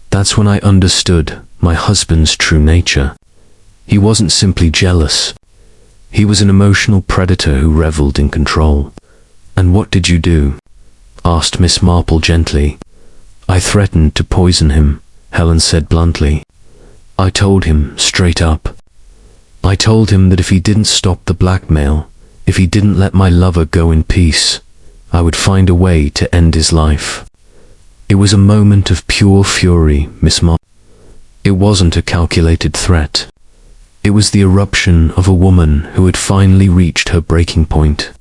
That's when I understood my husband's true nature. He wasn't simply jealous. He was an emotional predator who reveled in control. And what did you do? Asked Miss Marple gently. I threatened to poison him, Helen said bluntly. I told him straight up. I told him that if he didn't stop the blackmail, if he didn't let my lover go in peace, I would find a way to end his life. It was a moment of pure fury, Miss Marple. It wasn't a calculated threat. It was the eruption of a woman who had finally reached her breaking point.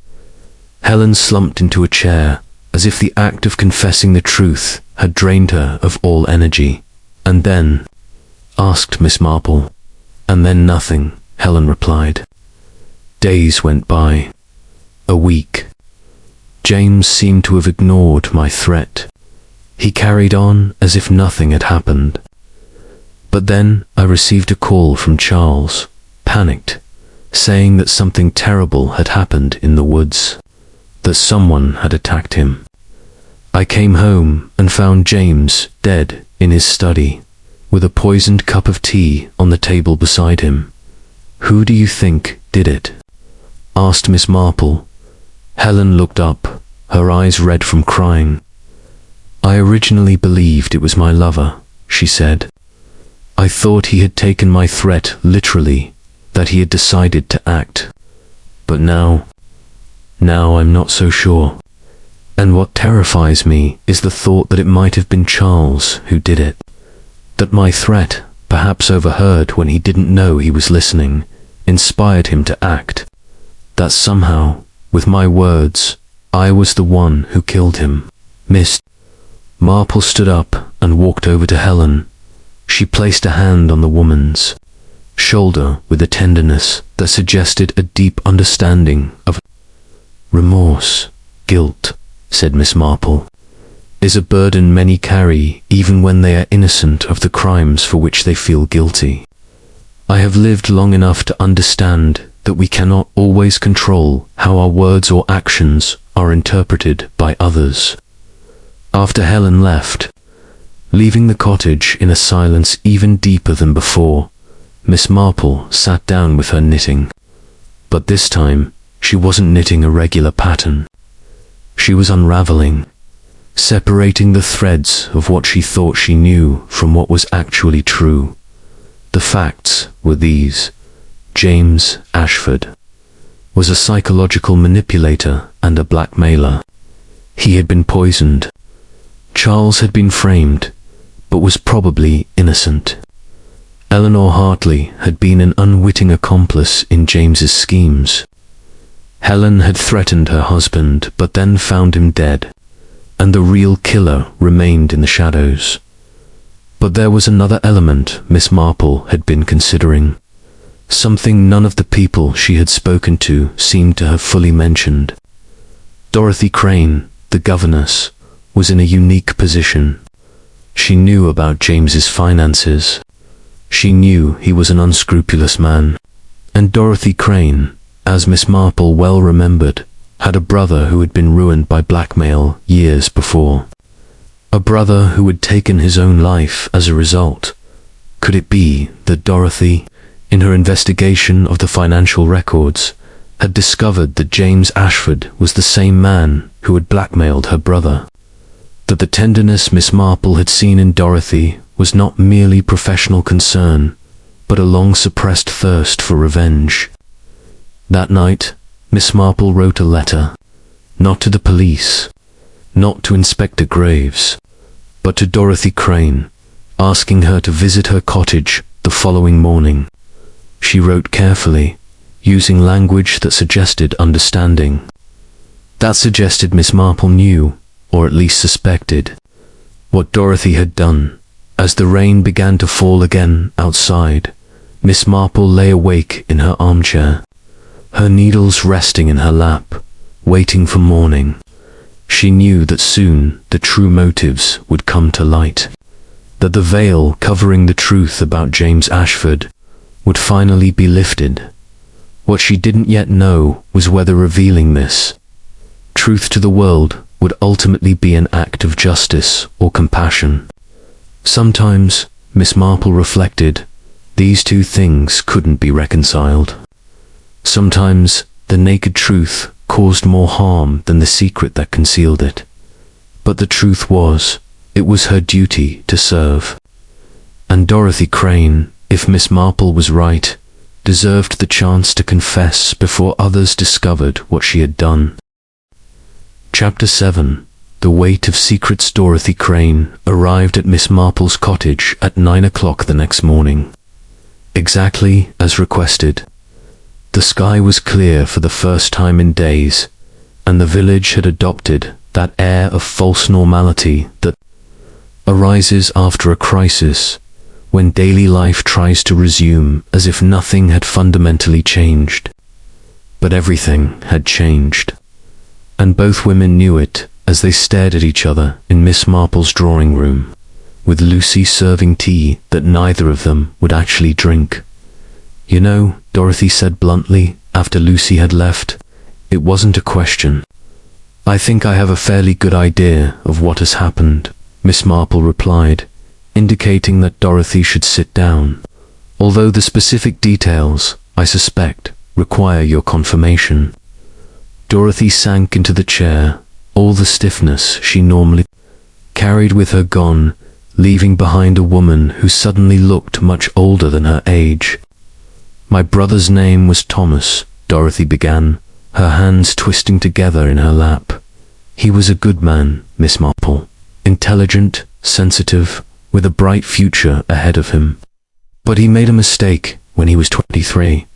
Helen slumped into a chair, as if the act of confessing the truth had drained her of all energy. And then, asked Miss Marple. And then nothing, Helen replied. Days went by. A week. James seemed to have ignored my threat. He carried on as if nothing had happened. But then I received a call from Charles, panicked, saying that something terrible had happened in the woods, that someone had attacked him. I came home and found James dead in his study, with a poisoned cup of tea on the table beside him. Who do you think did it? Asked Miss Marple. Helen looked up, her eyes red from crying. I originally believed it was my lover, she said. I thought he had taken my threat literally, that he had decided to act. But now I'm not so sure. And what terrifies me is the thought that it might have been Charles who did it. That my threat, perhaps overheard when he didn't know he was listening, inspired him to act. That somehow, with my words, I was the one who killed him. Miss Marple stood up and walked over to Helen. She placed a hand on the woman's shoulder with a tenderness that suggested a deep understanding of remorse. Guilt, said Miss Marple, is a burden many carry even when they are innocent of the crimes for which they feel guilty. I have lived long enough to understand that we cannot always control how our words or actions are interpreted by others. After Helen left, Leaving the cottage in a silence even deeper than before, Miss Marple sat down with her knitting. But this time, she wasn't knitting a regular pattern. She was unraveling, separating the threads of what she thought she knew from what was actually true. The facts were these. James Ashford was a psychological manipulator and a blackmailer. He had been poisoned. Charles had been framed, but was probably innocent. Eleanor Hartley had been an unwitting accomplice in James's schemes. Helen had threatened her husband, but then found him dead, and the real killer remained in the shadows. But there was another element Miss Marple had been considering, something none of the people she had spoken to seemed to have fully mentioned. Dorothy Crane, the governess, was in a unique position. She knew about James's finances. She knew he was an unscrupulous man. And Dorothy Crane, as Miss Marple well remembered, had a brother who had been ruined by blackmail years before. A brother who had taken his own life as a result. Could it be that Dorothy, in her investigation of the financial records, had discovered that James Ashford was the same man who had blackmailed her brother? That the tenderness Miss Marple had seen in Dorothy was not merely professional concern, but a long-suppressed thirst for revenge. That night, Miss Marple wrote a letter, not to the police, not to Inspector Graves, but to Dorothy Crane, asking her to visit her cottage the following morning. She wrote carefully, using language that suggested understanding. That suggested Miss Marple knew, or at least suspected, what Dorothy had done. As the rain began to fall again outside, Miss Marple lay awake in her armchair, her needles resting in her lap, waiting for morning. She knew that soon the true motives would come to light, that the veil covering the truth about James Ashford would finally be lifted. What she didn't yet know was whether revealing this truth to the world would ultimately be an act of justice or compassion. Sometimes, Miss Marple reflected, these two things couldn't be reconciled. Sometimes, the naked truth caused more harm than the secret that concealed it. But the truth was, it was her duty to serve. And Dorothy Crane, if Miss Marple was right, deserved the chance to confess before others discovered what she had done. Chapter 7. The weight of secrets. Dorothy Crane arrived at Miss Marple's cottage at 9 o'clock the next morning. Exactly as requested. The sky was clear for the first time in days, and the village had adopted that air of false normality that arises after a crisis, when daily life tries to resume as if nothing had fundamentally changed. But everything had changed, and both women knew it as they stared at each other in Miss Marple's drawing room, with Lucy serving tea that neither of them would actually drink. "You know," Dorothy said bluntly after Lucy had left, "it wasn't a question." "I think I have a fairly good idea of what has happened," Miss Marple replied, indicating that Dorothy should sit down, "although the specific details, I suspect, require your confirmation." Dorothy sank into the chair, all the stiffness she normally carried with her gone, leaving behind a woman who suddenly looked much older than her age. "My brother's name was Thomas," Dorothy began, her hands twisting together in her lap. "He was a good man, Miss Marple, intelligent, sensitive, with a bright future ahead of him. But he made a mistake when he was 23.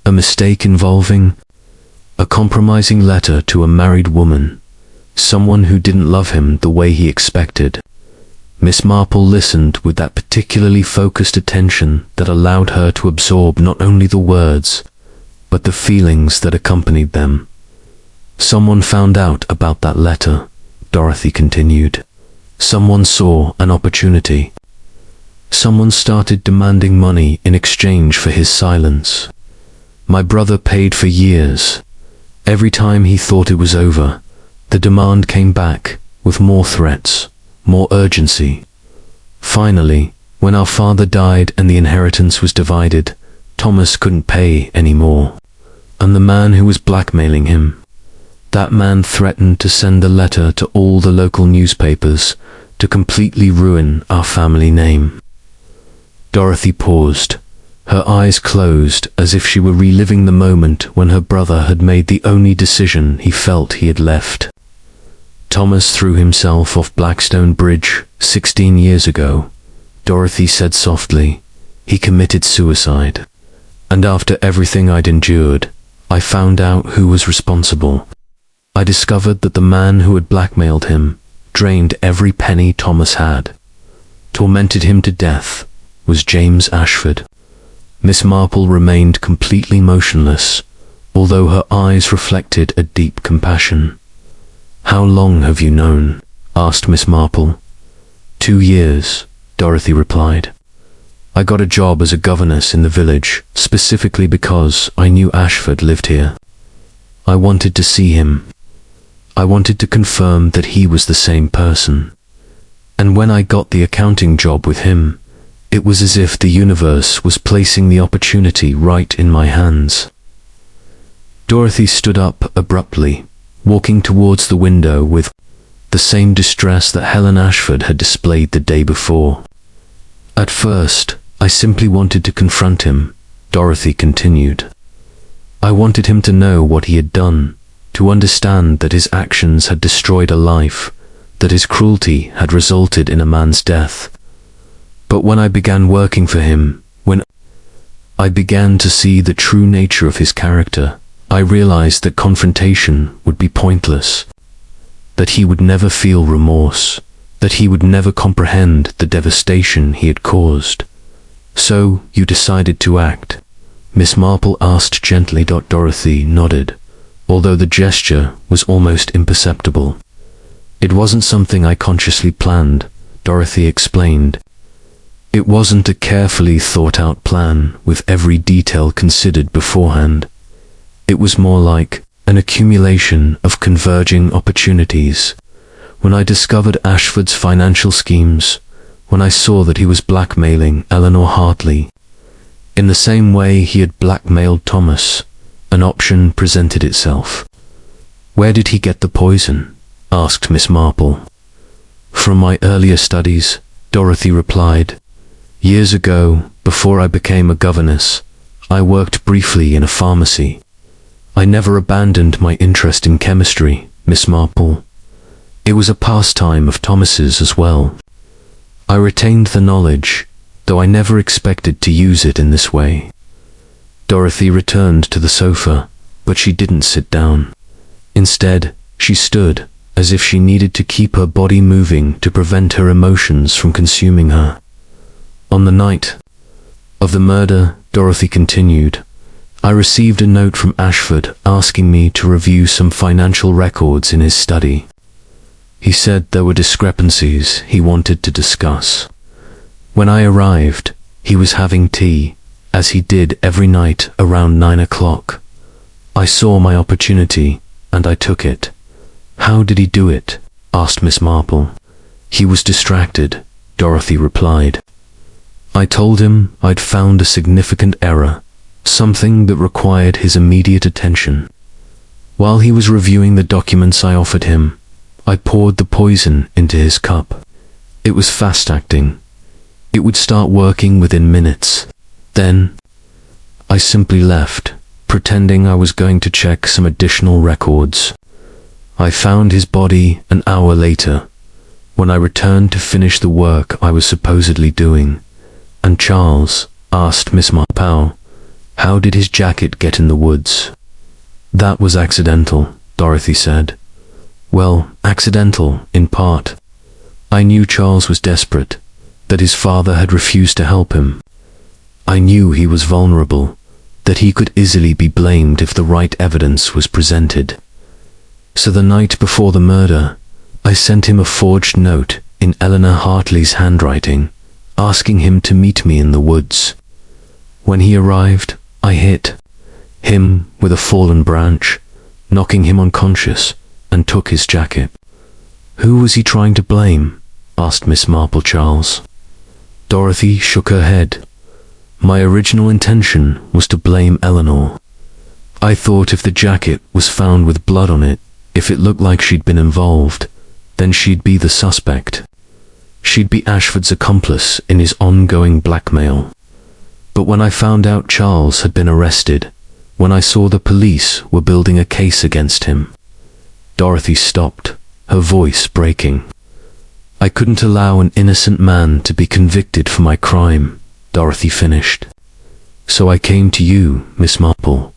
A mistake involving a compromising letter to a married woman, someone who didn't love him the way he expected." Miss Marple listened with that particularly focused attention that allowed her to absorb not only the words, but the feelings that accompanied them. "Someone found out about that letter," Dorothy continued. "Someone saw an opportunity. Someone started demanding money in exchange for his silence. My brother paid for years. Every time he thought it was over, the demand came back with more threats, more urgency. Finally, when our father died and the inheritance was divided, Thomas couldn't pay any more. And the man who was blackmailing him, that man threatened to send a letter to all the local newspapers to completely ruin our family name. Dorothy paused, her eyes closed as if she were reliving the moment when her brother had made the only decision he felt he had left. Thomas threw himself off Blackstone Bridge 16 years ago, Dorothy said softly. He committed suicide. And after everything I'd endured, I found out who was responsible. I discovered that the man who had blackmailed him, drained every penny Thomas had, tormented him to death, was James Ashford. Miss Marple remained completely motionless, although her eyes reflected a deep compassion. "How long have you known?" asked Miss Marple. 2 years, Dorothy replied. I got a job as a governess in the village, specifically because I knew Ashford lived here. I wanted to see him. I wanted to confirm that he was the same person. And when I got the accounting job with him, it was as if the universe was placing the opportunity right in my hands. Dorothy stood up abruptly, walking towards the window with the same distress that Helen Ashford had displayed the day before. At first, I simply wanted to confront him, Dorothy continued. I wanted him to know what he had done, to understand that his actions had destroyed a life, that his cruelty had resulted in a man's death. But when I began working for him, when I began to see the true nature of his character, I realized that confrontation would be pointless, that he would never feel remorse, that he would never comprehend the devastation he had caused. "So, you decided to act?" Miss Marple asked gently. Dorothy nodded, although the gesture was almost imperceptible. "It wasn't something I consciously planned," Dorothy explained. "It wasn't a carefully thought-out plan with every detail considered beforehand. It was more like an accumulation of converging opportunities. When I discovered Ashford's financial schemes, when I saw that he was blackmailing Eleanor Hartley, in the same way he had blackmailed Thomas, an option presented itself." "Where did he get the poison?" asked Miss Marple. "From my earlier studies," Dorothy replied. "Years ago, before I became a governess, I worked briefly in a pharmacy. I never abandoned my interest in chemistry, Miss Marple. It was a pastime of Thomas's as well. I retained the knowledge, though I never expected to use it in this way." Dorothy returned to the sofa, but she didn't sit down. Instead, she stood, as if she needed to keep her body moving to prevent her emotions from consuming her. "On the night of the murder," Dorothy continued, "I received a note from Ashford asking me to review some financial records in his study. He said there were discrepancies he wanted to discuss. When I arrived, he was having tea, as he did every night around 9 o'clock. I saw my opportunity, and I took it." "How did he do it?" asked Miss Marple. "He was distracted," Dorothy replied. "I told him I'd found a significant error, something that required his immediate attention. While he was reviewing the documents I offered him, I poured the poison into his cup. It was fast-acting. It would start working within minutes. Then, I simply left, pretending I was going to check some additional records. I found his body an hour later, when I returned to finish the work I was supposedly doing. And Charles asked Miss Marple, how did his jacket get in the woods?" "That was accidental," Dorothy said. "Well, accidental, in part. I knew Charles was desperate, that his father had refused to help him. I knew he was vulnerable, that he could easily be blamed if the right evidence was presented. So the night before the murder, I sent him a forged note in Eleanor Hartley's handwriting, asking him to meet me in the woods. When he arrived, I hit him with a fallen branch, knocking him unconscious, and took his jacket." "Who was he trying to blame?" asked Miss Marple. "Charles?" Dorothy shook her head. My original intention was to blame Eleanor. I thought if the jacket was found with blood on it, if it looked like she'd been involved, then she'd be the suspect. She'd be Ashford's accomplice in his ongoing blackmail. But when I found out Charles had been arrested, when I saw the police were building a case against him, Dorothy stopped, her voice breaking. I couldn't allow an innocent man to be convicted for my crime, Dorothy finished. So I came to you, Miss Marple.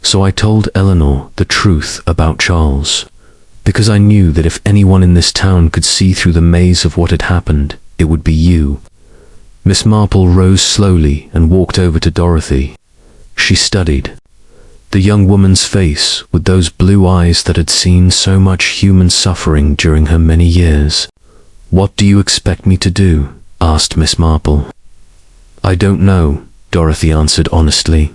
So I told Eleanor the truth about Charles, because I knew that if anyone in this town could see through the maze of what had happened, it would be you. Miss Marple rose slowly and walked over to Dorothy. She studied the young woman's face with those blue eyes that had seen so much human suffering during her many years. "What do you expect me to do?" asked Miss Marple. "I don't know," Dorothy answered honestly.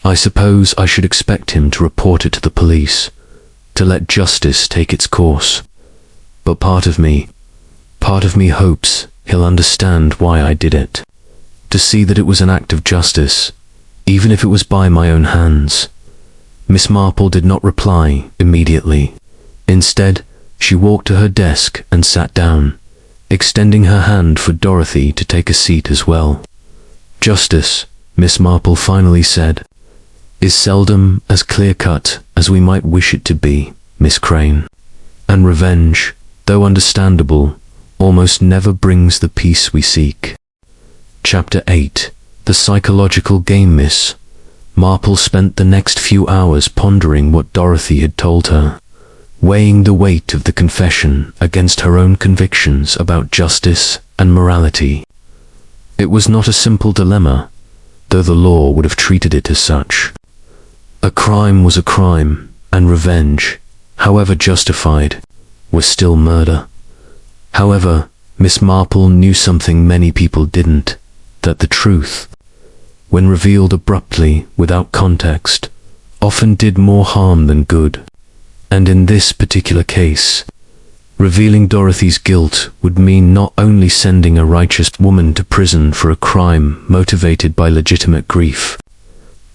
"I suppose I should expect him to report it to the police, to let justice take its course. But part of me hopes he'll understand why I did it, to see that it was an act of justice, even if it was by my own hands." Miss Marple did not reply immediately. Instead, she walked to her desk and sat down, extending her hand for Dorothy to take a seat as well. "Justice," Miss Marple finally said, "is seldom as clear-cut as we might wish it to be, Miss Crane. And revenge, though understandable, almost never brings the peace we seek." Chapter 8. The Psychological Game, Miss Marple spent the next few hours pondering what Dorothy had told her, weighing the weight of the confession against her own convictions about justice and morality. It was not a simple dilemma, though the law would have treated it as such. A crime was a crime, and revenge, however justified, was still murder. However, Miss Marple knew something many people didn't, that the truth, when revealed abruptly without context, often did more harm than good. And in this particular case, revealing Dorothy's guilt would mean not only sending a righteous woman to prison for a crime motivated by legitimate grief,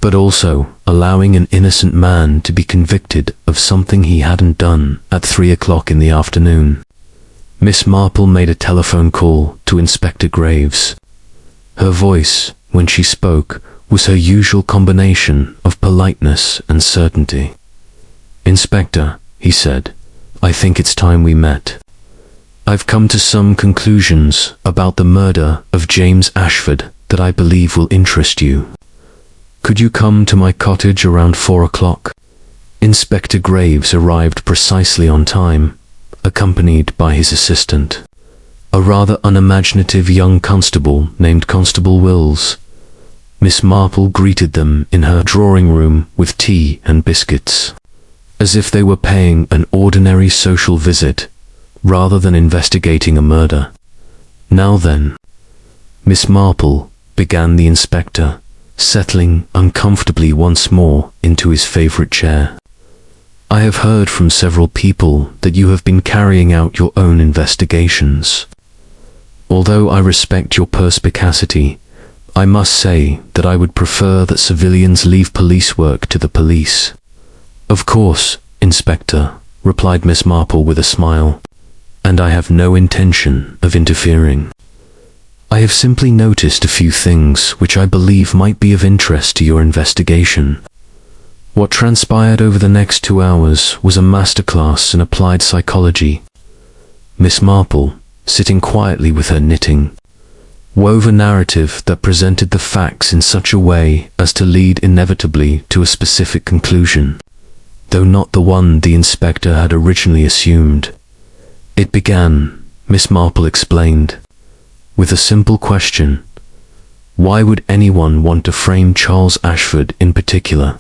but also allowing an innocent man to be convicted of something he hadn't done at 3 o'clock in the afternoon. Miss Marple made a telephone call to Inspector Graves. Her voice, when she spoke, was her usual combination of politeness and certainty. "Inspector," he said, "I think it's time we met. I've come to some conclusions about the murder of James Ashford that I believe will interest you. Could you come to my cottage around 4 o'clock? Inspector Graves arrived precisely on time, accompanied by his assistant, a rather unimaginative young constable named Constable Wills. Miss Marple greeted them in her drawing room with tea and biscuits, as if they were paying an ordinary social visit rather than investigating a murder. "Now then, Miss Marple," began the inspector, settling uncomfortably once more into his favorite chair. "I have heard from several people that you have been carrying out your own investigations. Although I respect your perspicacity, I must say that I would prefer that civilians leave police work to the police." "Of course, Inspector," replied Miss Marple with a smile, "and I have no intention of interfering. I have simply noticed a few things which I believe might be of interest to your investigation." What transpired over the next 2 hours was a masterclass in applied psychology. Miss Marple, sitting quietly with her knitting, wove a narrative that presented the facts in such a way as to lead inevitably to a specific conclusion, though not the one the inspector had originally assumed. "It began," Miss Marple explained, "with a simple question. Why would anyone want to frame Charles Ashford in particular?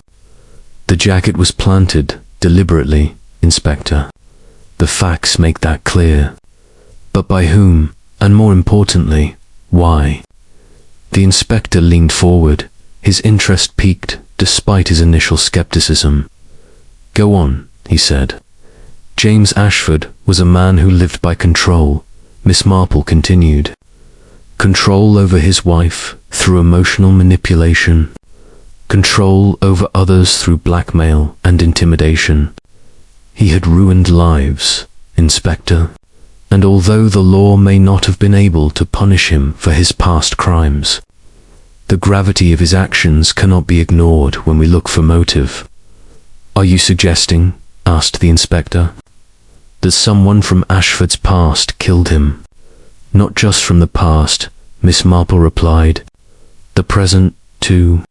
The jacket was planted deliberately, Inspector. The facts make that clear. But by whom, and more importantly, why?" The inspector leaned forward, his interest piqued despite his initial skepticism. "Go on," he said. "James Ashford was a man who lived by control," Miss Marple continued. Control over his wife through emotional manipulation. Control over others through blackmail and intimidation. He had ruined lives, Inspector, and although the law may not have been able to punish him for his past crimes, the gravity of his actions cannot be ignored when we look for motive. Are you suggesting, asked the inspector, that someone from Ashford's past killed him? Not just from the past, Miss Marple replied. The present, too.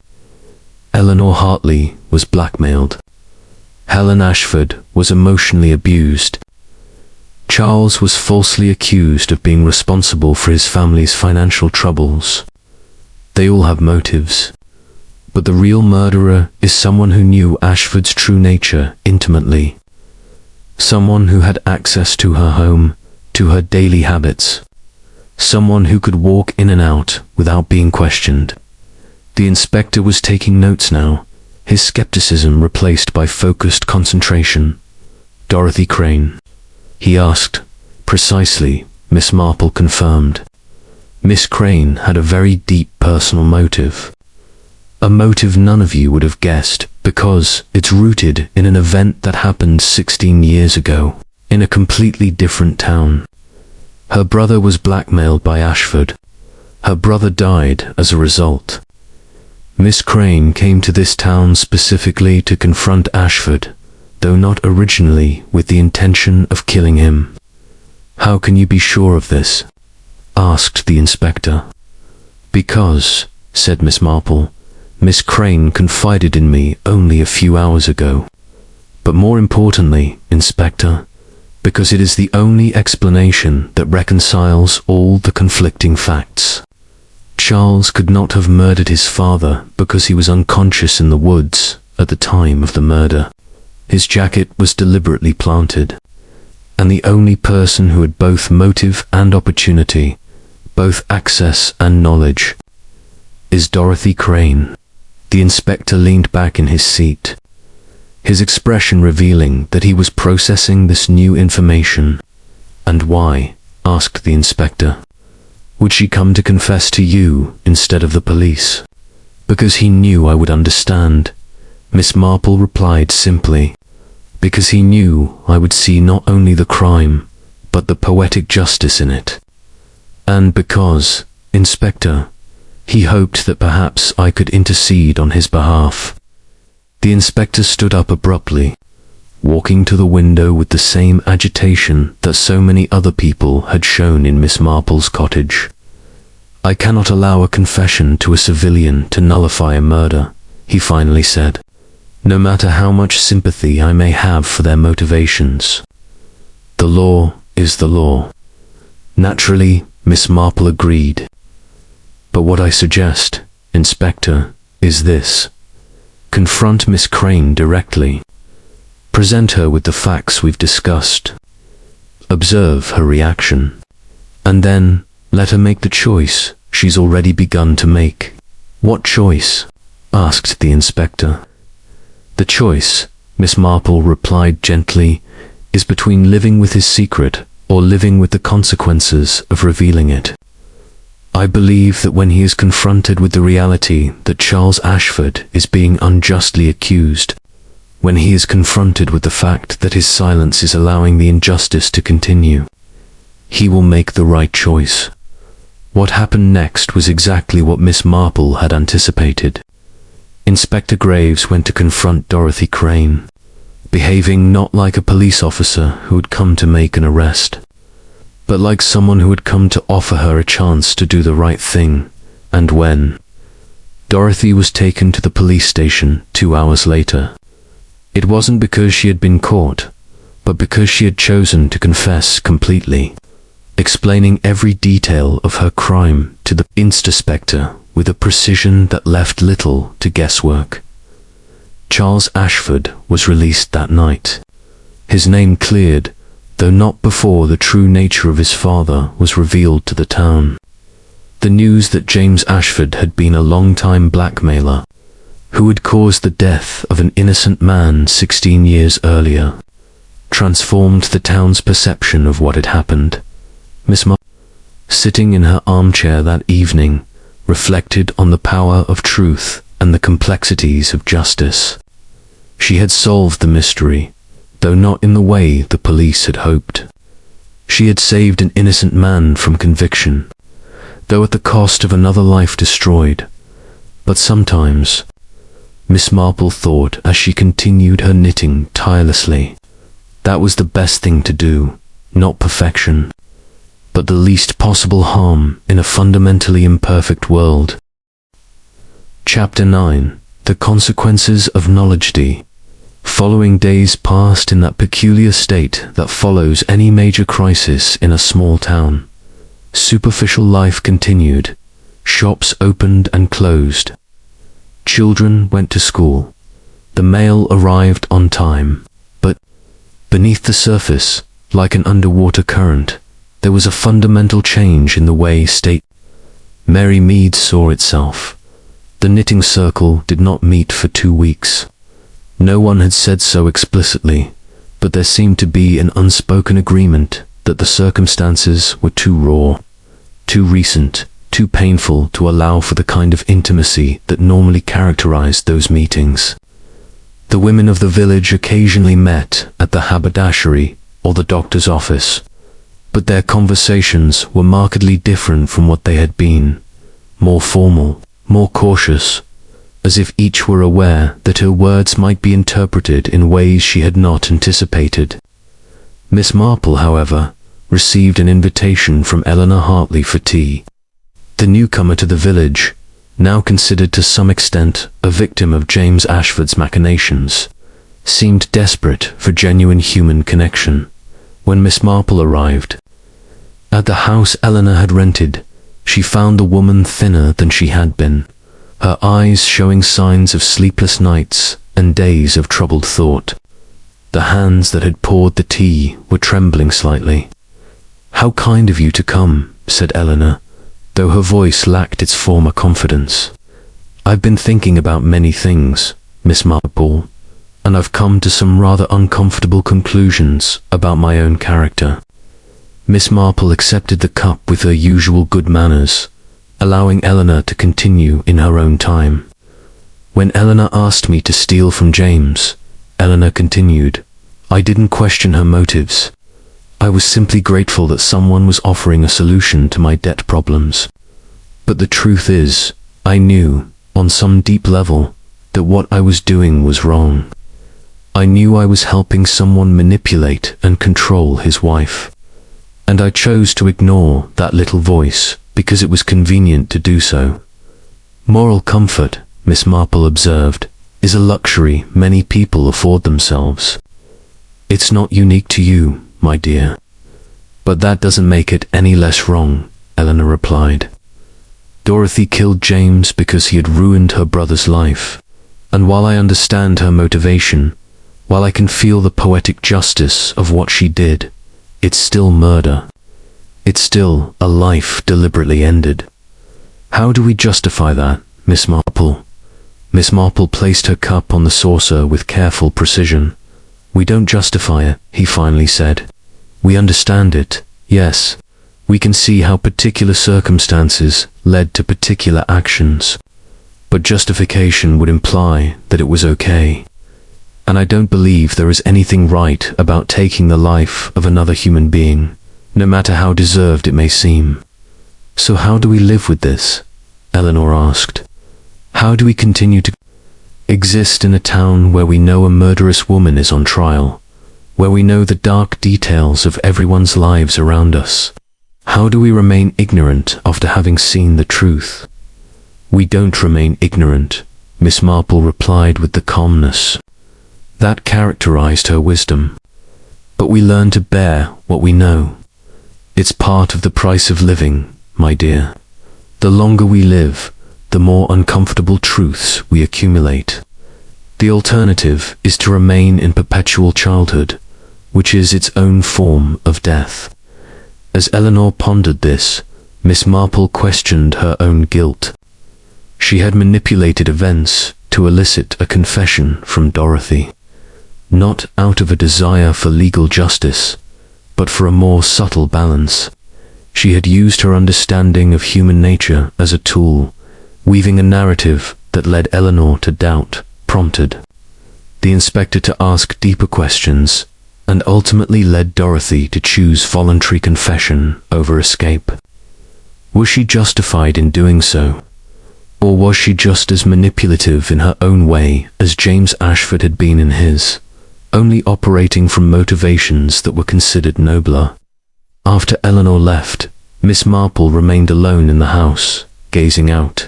Eleanor Hartley was blackmailed. Helen Ashford was emotionally abused. Charles was falsely accused of being responsible for his family's financial troubles. They all have motives. But the real murderer is someone who knew Ashford's true nature intimately. Someone who had access to her home, to her daily habits. Someone who could walk in and out without being questioned. The inspector was taking notes now, his skepticism replaced by focused concentration. Dorothy Crane? He asked. Precisely, Miss Marple confirmed. Miss Crane had a very deep personal motive. A motive none of you would have guessed, because it's rooted in an event that happened 16 years ago, in a completely different town. Her brother was blackmailed by Ashford. Her brother died as a result. Miss Crane came to this town specifically to confront Ashford, though not originally with the intention of killing him. How can you be sure of this? Asked the inspector. Because, said Miss Marple, Miss Crane confided in me only a few hours ago. But more importantly, Inspector, because it is the only explanation that reconciles all the conflicting facts. Charles could not have murdered his father because he was unconscious in the woods at the time of the murder. His jacket was deliberately planted. And the only person who had both motive and opportunity, both access and knowledge, is Dorothy Crane. The inspector leaned back in his seat, his expression revealing that he was processing this new information. And why? Asked the inspector. Would she come to confess to you instead of the police? Because he knew I would understand, Miss Marple replied simply. Because he knew I would see not only the crime, but the poetic justice in it. And because, Inspector, he hoped that perhaps I could intercede on his behalf. The inspector stood up abruptly, walking to the window with the same agitation that so many other people had shown in Miss Marple's cottage. I cannot allow a confession to a civilian to nullify a murder, he finally said, no matter how much sympathy I may have for their motivations. The law is the law. Naturally, Miss Marple agreed. But what I suggest, Inspector, is this. Confront Miss Crane directly. Present her with the facts we've discussed. Observe her reaction. And then, let her make the choice she's already begun to make. What choice? Asked the inspector. The choice, Miss Marple replied gently, is between living with his secret or living with the consequences of revealing it. I believe that when he is confronted with the reality that Charles Ashford is being unjustly accused, when he is confronted with the fact that his silence is allowing the injustice to continue, he will make the right choice. What happened next was exactly what Miss Marple had anticipated. Inspector Graves went to confront Dorothy Crane, behaving not like a police officer who had come to make an arrest, but like someone who had come to offer her a chance to do the right thing. And when Dorothy was taken to the police station 2 hours later, it wasn't because she had been caught, but because she had chosen to confess completely, explaining every detail of her crime to the inspector with a precision that left little to guesswork. Charles Ashford was released that night, his name cleared, though not before the true nature of his father was revealed to the town. The news that James Ashford had been a long-time blackmailer, who had caused the death of an innocent man 16 years earlier, transformed the town's perception of what had happened. sitting in her armchair that evening, reflected on the power of truth and the complexities of justice. She had solved the mystery, though not in the way the police had hoped. She had saved an innocent man from conviction, though at the cost of another life destroyed. But sometimes, Miss Marple thought as she continued her knitting tirelessly, that was the best thing to do, not perfection, but the least possible harm in a fundamentally imperfect world. Chapter 9. The Consequences of Knowledge. Following days passed in that peculiar state that follows any major crisis in a small town. Superficial life continued. Shops opened and closed. Children went to school. The mail arrived on time. But beneath the surface, like an underwater current, there was a fundamental change in the way Mary Mead saw itself. The knitting circle did not meet for 2 weeks. No one had said so explicitly, but there seemed to be an unspoken agreement that the circumstances were too raw, too recent, too painful to allow for the kind of intimacy that normally characterized those meetings. The women of the village occasionally met at the haberdashery or the doctor's office, but their conversations were markedly different from what they had been, more formal, more cautious, as if each were aware that her words might be interpreted in ways she had not anticipated. Miss Marple, however, received an invitation from Eleanor Hartley for tea. The newcomer to the village, now considered to some extent a victim of James Ashford's machinations, seemed desperate for genuine human connection. When Miss Marple arrived at the house Eleanor had rented, she found the woman thinner than she had been, her eyes showing signs of sleepless nights and days of troubled thought. The hands that had poured the tea were trembling slightly. "How kind of you to come," said Eleanor, though her voice lacked its former confidence. "I've been thinking about many things, Miss Marple, and I've come to some rather uncomfortable conclusions about my own character." Miss Marple accepted the cup with her usual good manners, allowing Eleanor to continue in her own time. "When Eleanor asked me to steal from James," Eleanor continued, "I didn't question her motives. I was simply grateful that someone was offering a solution to my debt problems. But the truth is, I knew, on some deep level, that what I was doing was wrong. I knew I was helping someone manipulate and control his wife. And I chose to ignore that little voice because it was convenient to do so. Moral comfort," Miss Marple observed, "is a luxury many people afford themselves. It's not unique to you, my dear." "But that doesn't make it any less wrong," Eleanor replied. "Dorothy killed James because he had ruined her brother's life. And while I understand her motivation, while I can feel the poetic justice of what she did, it's still murder. It's still a life deliberately ended." "How do we justify that, Miss Marple?" Miss Marple placed her cup on the saucer with careful precision. "We don't justify it," he finally said. "We understand it, yes. We can see how particular circumstances led to particular actions. But justification would imply that it was okay. And I don't believe there is anything right about taking the life of another human being, no matter how deserved it may seem." "So how do we live with this?" Eleanor asked. "How do we continue to exist in a town where we know a murderous woman is on trial, where we know the dark details of everyone's lives around us? How do we remain ignorant after having seen the truth?" "We don't remain ignorant," Miss Marple replied with the calmness that characterized her wisdom. "But we learn to bear what we know. It's part of the price of living, my dear. The longer we live, the more uncomfortable truths we accumulate. The alternative is to remain in perpetual childhood, which is its own form of death." As Eleanor pondered this, Miss Marple questioned her own guilt. She had manipulated events to elicit a confession from Dorothy, not out of a desire for legal justice, but for a more subtle balance. She had used her understanding of human nature as a tool, weaving a narrative that led Eleanor to doubt, prompted the inspector to ask deeper questions, and ultimately led Dorothy to choose voluntary confession over escape. Was she justified in doing so? Or was she just as manipulative in her own way as James Ashford had been in his, only operating from motivations that were considered nobler? After Eleanor left, Miss Marple remained alone in the house, gazing out.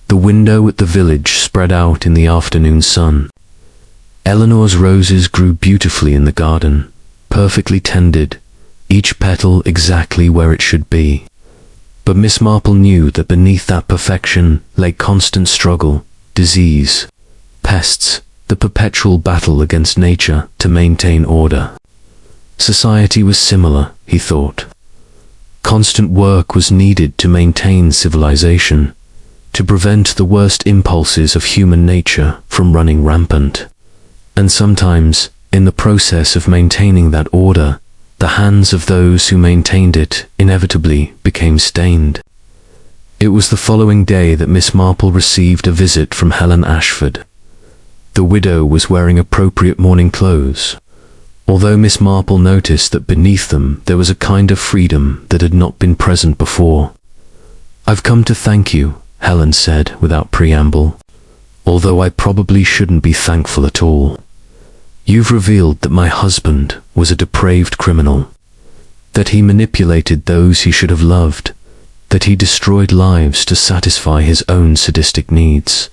The window at the village spread out in the afternoon sun. Eleanor's roses grew beautifully in the garden, perfectly tended, each petal exactly where it should be. But Miss Marple knew that beneath that perfection lay constant struggle, disease, pests, the perpetual battle against nature to maintain order. Society was similar, he thought. Constant work was needed to maintain civilization, to prevent the worst impulses of human nature from running rampant. And sometimes, in the process of maintaining that order, the hands of those who maintained it inevitably became stained. It was the following day that Miss Marple received a visit from Helen Ashford. The widow was wearing appropriate morning clothes, although Miss Marple noticed that beneath them there was a kind of freedom that had not been present before. "I've come to thank you," Helen said without preamble, "although I probably shouldn't be thankful at all. You've revealed that my husband was a depraved criminal, that he manipulated those he should have loved, that he destroyed lives to satisfy his own sadistic needs.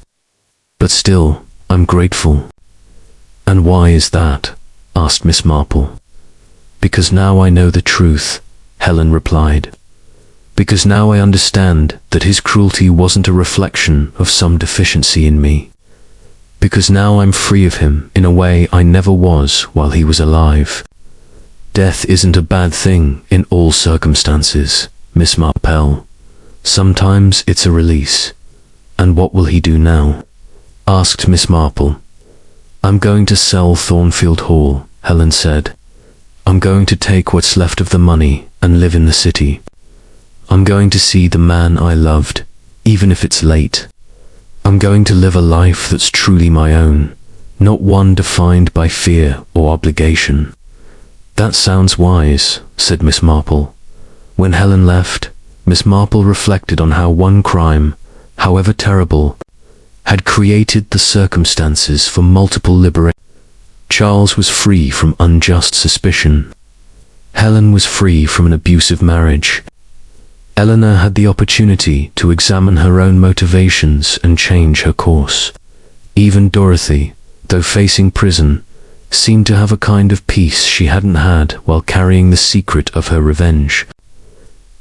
But still, I'm grateful." "And why is that?" asked Miss Marple. "Because now I know the truth," Helen replied. "Because now I understand that his cruelty wasn't a reflection of some deficiency in me. Because now I'm free of him in a way I never was while he was alive. Death isn't a bad thing in all circumstances, Miss Marple. Sometimes it's a release." "And what will he do now?" asked Miss Marple. "I'm going to sell Thornfield Hall," Helen said. "I'm going to take what's left of the money and live in the city. I'm going to see the man I loved, even if it's late. I'm going to live a life that's truly my own, not one defined by fear or obligation." "That sounds wise," said Miss Marple. When Helen left, Miss Marple reflected on how one crime, however terrible, had created the circumstances for multiple liberation. Charles was free from unjust suspicion. Helen was free from an abusive marriage. Eleanor had the opportunity to examine her own motivations and change her course. Even Dorothy, though facing prison, seemed to have a kind of peace she hadn't had while carrying the secret of her revenge.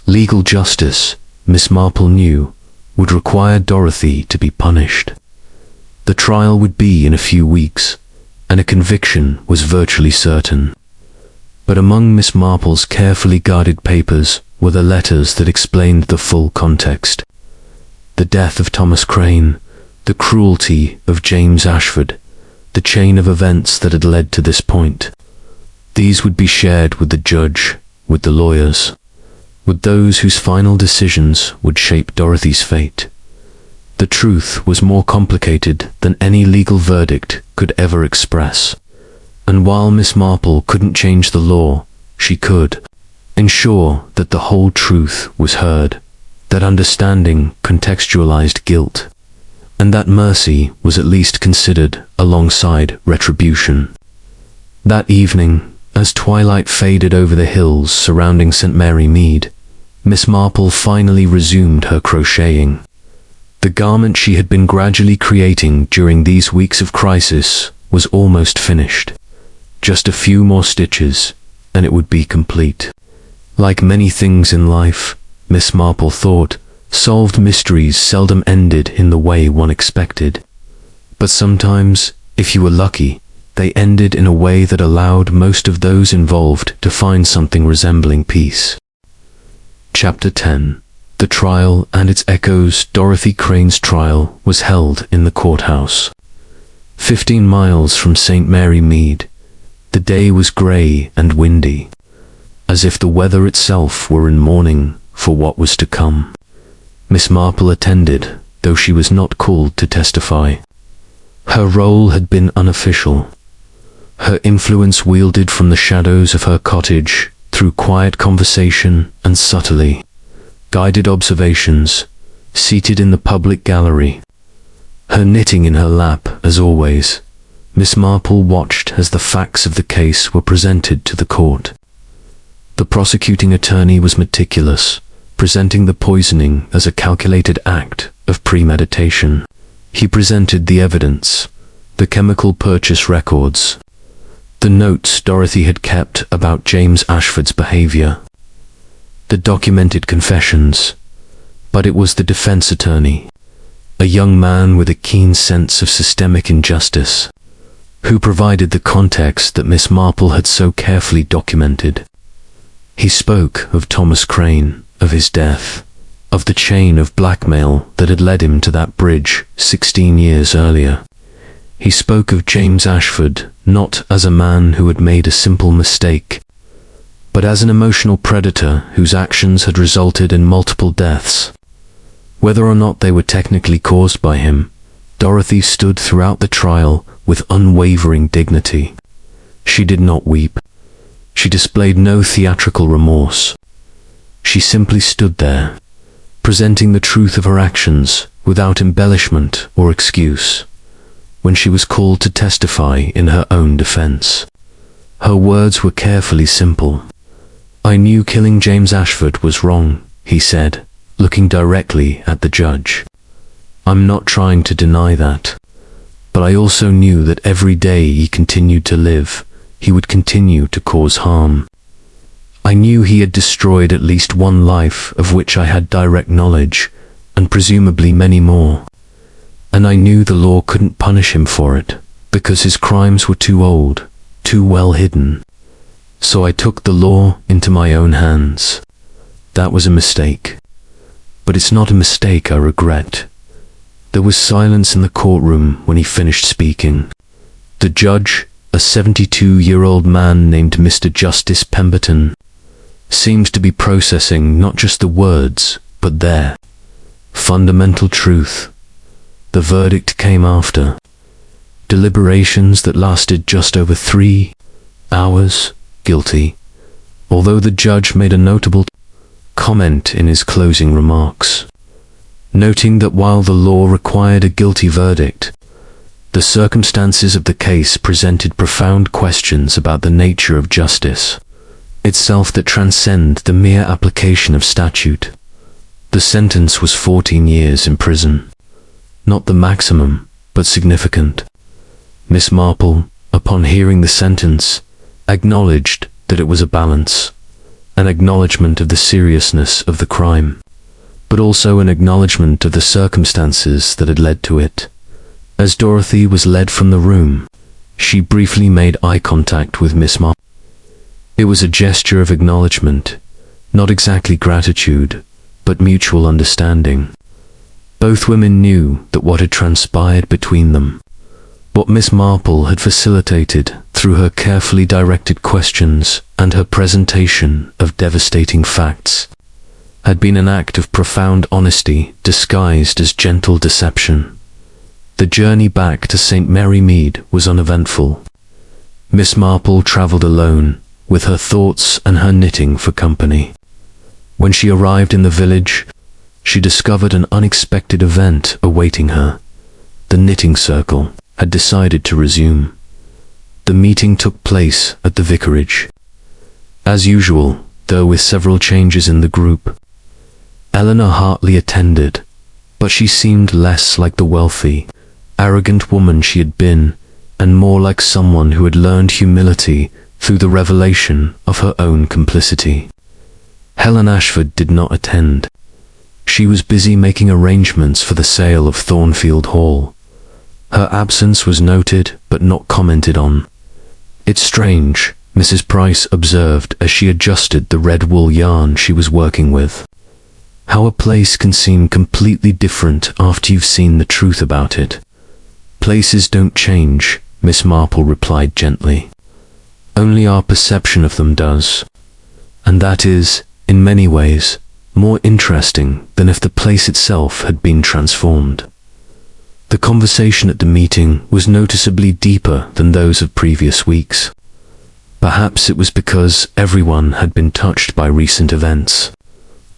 Legal justice, Miss Marple knew, would require Dorothy to be punished. The trial would be in a few weeks, and a conviction was virtually certain. But among Miss Marple's carefully guarded papers were the letters that explained the full context. The death of Thomas Crane, the cruelty of James Ashford, the chain of events that had led to this point. These would be shared with the judge, with the lawyers, with those whose final decisions would shape Dorothy's fate. The truth was more complicated than any legal verdict could ever express. And while Miss Marple couldn't change the law, she could ensure that the whole truth was heard, that understanding contextualized guilt, and that mercy was at least considered alongside retribution. That evening, as twilight faded over the hills surrounding St. Mary Mead, Miss Marple finally resumed her crocheting. The garment she had been gradually creating during these weeks of crisis was almost finished. Just a few more stitches, and it would be complete. Like many things in life, Miss Marple thought, solved mysteries seldom ended in the way one expected. But sometimes, if you were lucky, they ended in a way that allowed most of those involved to find something resembling peace. Chapter 10. The Trial and Its Echoes. Dorothy Crane's trial was held in the courthouse, 15 miles from St. Mary Mead. The day was grey and windy, as if the weather itself were in mourning for what was to come. Miss Marple attended, though she was not called to testify. Her role had been unofficial. Her influence wielded from the shadows of her cottage, through quiet conversation and subtly guided observations, seated in the public gallery. Her knitting in her lap, as always, Miss Marple watched as the facts of the case were presented to the court. The prosecuting attorney was meticulous, presenting the poisoning as a calculated act of premeditation. He presented the evidence, the chemical purchase records, the notes Dorothy had kept about James Ashford's behavior, the documented confessions. But it was the defense attorney, a young man with a keen sense of systemic injustice, who provided the context that Miss Marple had so carefully documented. He spoke of Thomas Crane, of his death, of the chain of blackmail that had led him to that bridge 16 years earlier. He spoke of James Ashford not as a man who had made a simple mistake, but as an emotional predator whose actions had resulted in multiple deaths. Whether or not they were technically caused by him, Dorothy stood throughout the trial with unwavering dignity. She did not weep. She displayed no theatrical remorse. She simply stood there, presenting the truth of her actions without embellishment or excuse. When she was called to testify in her own defense, her words were carefully simple. "I knew killing James Ashford was wrong," he said, looking directly at the judge. "I'm not trying to deny that. But I also knew that every day he continued to live, he would continue to cause harm. I knew he had destroyed at least one life of which I had direct knowledge, and presumably many more. And I knew the law couldn't punish him for it, because his crimes were too old, too well hidden. So I took the law into my own hands. That was a mistake. But it's not a mistake I regret." There was silence in the courtroom when he finished speaking. The judge, a 72-year-old man named Mr. Justice Pemberton, seemed to be processing not just the words, but their fundamental truth. The verdict came after deliberations that lasted just over 3 hours. Guilty, although the judge made a notable comment in his closing remarks, noting that while the law required a guilty verdict, the circumstances of the case presented profound questions about the nature of justice itself that transcend the mere application of statute. The sentence was 14 years in prison. Not the maximum, but significant. Miss Marple, upon hearing the sentence, acknowledged that it was a balance, an acknowledgement of the seriousness of the crime, but also an acknowledgement of the circumstances that had led to it. As Dorothy was led from the room, she briefly made eye contact with Miss Marple. It was a gesture of acknowledgement, not exactly gratitude, but mutual understanding. Both women knew that what had transpired between them, what Miss Marple had facilitated through her carefully directed questions and her presentation of devastating facts, had been an act of profound honesty disguised as gentle deception. The journey back to St. Mary Mead was uneventful. Miss Marple travelled alone, with her thoughts and her knitting for company. When she arrived in the village, she discovered an unexpected event awaiting her. The knitting circle had decided to resume. The meeting took place at the vicarage. As usual, though with several changes in the group. Eleanor Hartley attended, but she seemed less like the wealthy, arrogant woman she had been, and more like someone who had learned humility through the revelation of her own complicity. Helen Ashford did not attend. She was busy making arrangements for the sale of Thornfield Hall. Her absence was noted but not commented on. "It's strange," Mrs. Price observed as she adjusted the red wool yarn she was working with. "How a place can seem completely different after you've seen the truth about it." "Places don't change," Miss Marple replied gently. "Only our perception of them does. And that is, in many ways, more interesting than if the place itself had been transformed. The conversation at the meeting was noticeably deeper than those of previous weeks. Perhaps it was because everyone had been touched by recent events,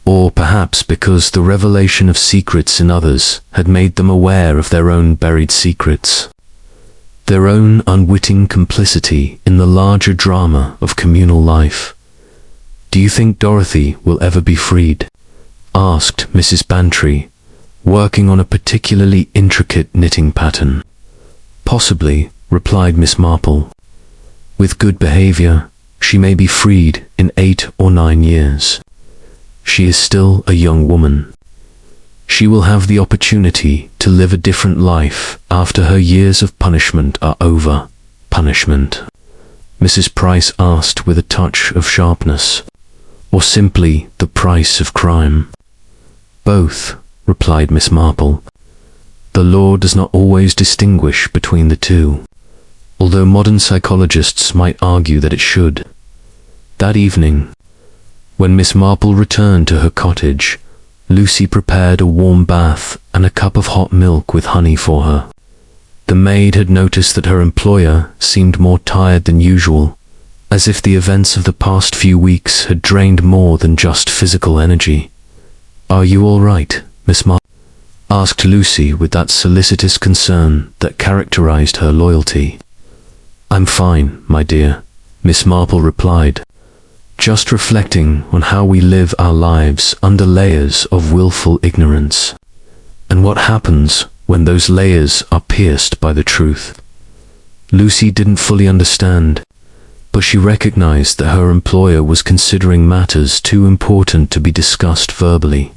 or perhaps because the revelation of secrets in others had made them aware of their own buried secrets, their own unwitting complicity in the larger drama of communal life. "Do you think Dorothy will ever be freed?" asked Mrs. Bantry, working on a particularly intricate knitting pattern. "Possibly," replied Miss Marple. "With good behavior, she may be freed in 8 or 9 years. She is still a young woman. She will have the opportunity to live a different life after her years of punishment are over." "Punishment?" Mrs. Price asked with a touch of sharpness. "Or simply the price of crime?" "Both," replied Miss Marple. "The law does not always distinguish between the two, although modern psychologists might argue that it should." That evening, when Miss Marple returned to her cottage, Lucy prepared a warm bath and a cup of hot milk with honey for her. The maid had noticed that her employer seemed more tired than usual, as if the events of the past few weeks had drained more than just physical energy. "Are you all right, Miss Marple?" asked Lucy with that solicitous concern that characterized her loyalty. "I'm fine, my dear," Miss Marple replied, "just reflecting on how we live our lives under layers of willful ignorance, and what happens when those layers are pierced by the truth." Lucy didn't fully understand, but she recognized that her employer was considering matters too important to be discussed verbally.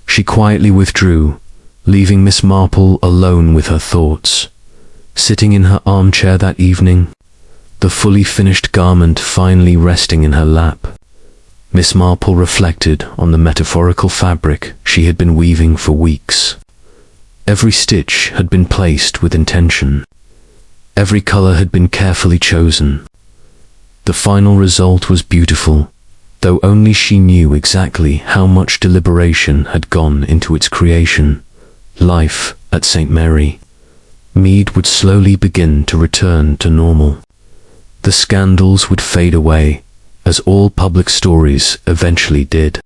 She quietly withdrew, leaving Miss Marple alone with her thoughts. Sitting in her armchair that evening, the fully finished garment finally resting in her lap, Miss Marple reflected on the metaphorical fabric she had been weaving for weeks. Every stitch had been placed with intention. Every color had been carefully chosen. The final result was beautiful, though only she knew exactly how much deliberation had gone into its creation. Life at St. Mary Mead would slowly begin to return to normal. The scandals would fade away, as all public stories eventually did,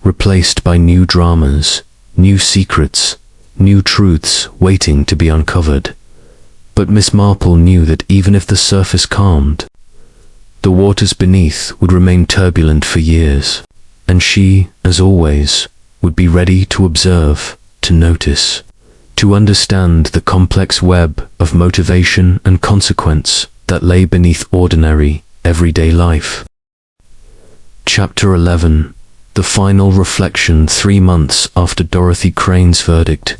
replaced by new dramas, new secrets, new truths waiting to be uncovered. But Miss Marple knew that even if the surface calmed, the waters beneath would remain turbulent for years, and she, as always, would be ready to observe, to notice, to understand the complex web of motivation and consequence that lay beneath ordinary, everyday life. Chapter 11. The final reflection 3 months after Dorothy Crane's verdict.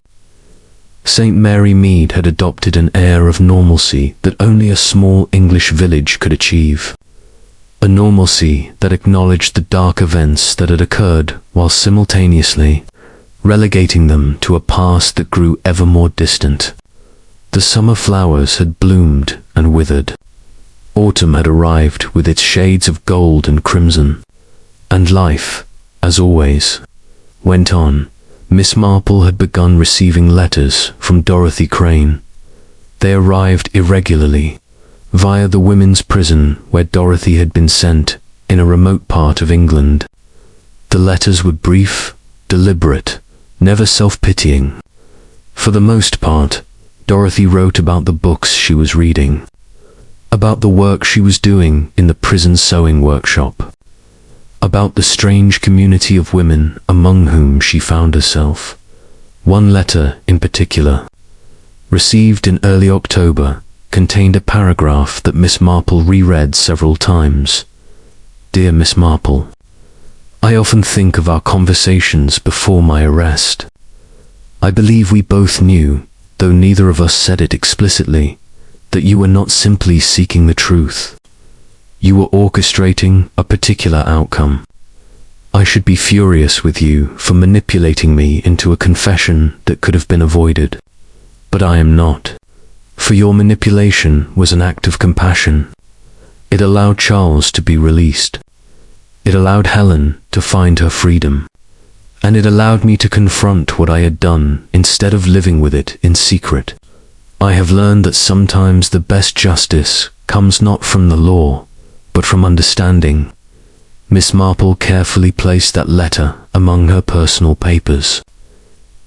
St. Mary Mead had adopted an air of normalcy that only a small English village could achieve. A normalcy that acknowledged the dark events that had occurred while simultaneously relegating them to a past that grew ever more distant. The summer flowers had bloomed and withered. Autumn had arrived with its shades of gold and crimson. And life, as always, went on. Miss Marple had begun receiving letters from Dorothy Crane. They arrived irregularly, via the women's prison where Dorothy had been sent in a remote part of England. The letters were brief, deliberate, never self-pitying. For the most part, Dorothy wrote about the books she was reading, about the work she was doing in the prison sewing workshop, about the strange community of women among whom she found herself. One letter in particular, received in early October, contained a paragraph that Miss Marple reread several times. "Dear Miss Marple, I often think of our conversations before my arrest. I believe we both knew, though neither of us said it explicitly, that you were not simply seeking the truth. You were orchestrating a particular outcome. I should be furious with you for manipulating me into a confession that could have been avoided. But I am not. For your manipulation was an act of compassion. It allowed Charles to be released. It allowed Helen to find her freedom. and it allowed me to confront what I had done instead of living with it in secret. I have learned that sometimes the best justice comes not from the law, but from understanding. Miss Marple carefully placed that letter among her personal papers.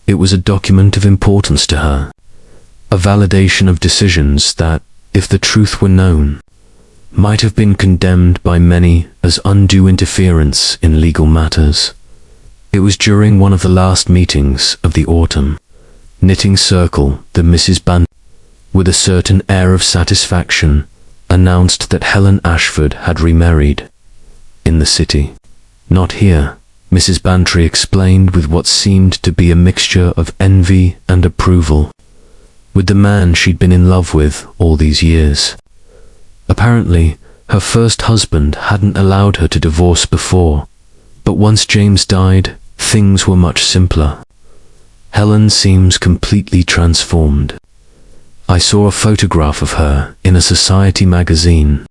It was a document of importance to her, a validation of decisions that, if the truth were known, might have been condemned by many as undue interference in legal matters. It was during one of the last meetings of the autumn knitting circle that Mrs. Bantry, with a certain air of satisfaction, announced that Helen Ashford had remarried. In the city. Not here, Mrs. Bantry explained with what seemed to be a mixture of envy and approval. With the man she'd been in love with all these years. Apparently, her first husband hadn't allowed her to divorce before, but once James died, things were much simpler. Helen seems completely transformed. I saw a photograph of her in a society magazine.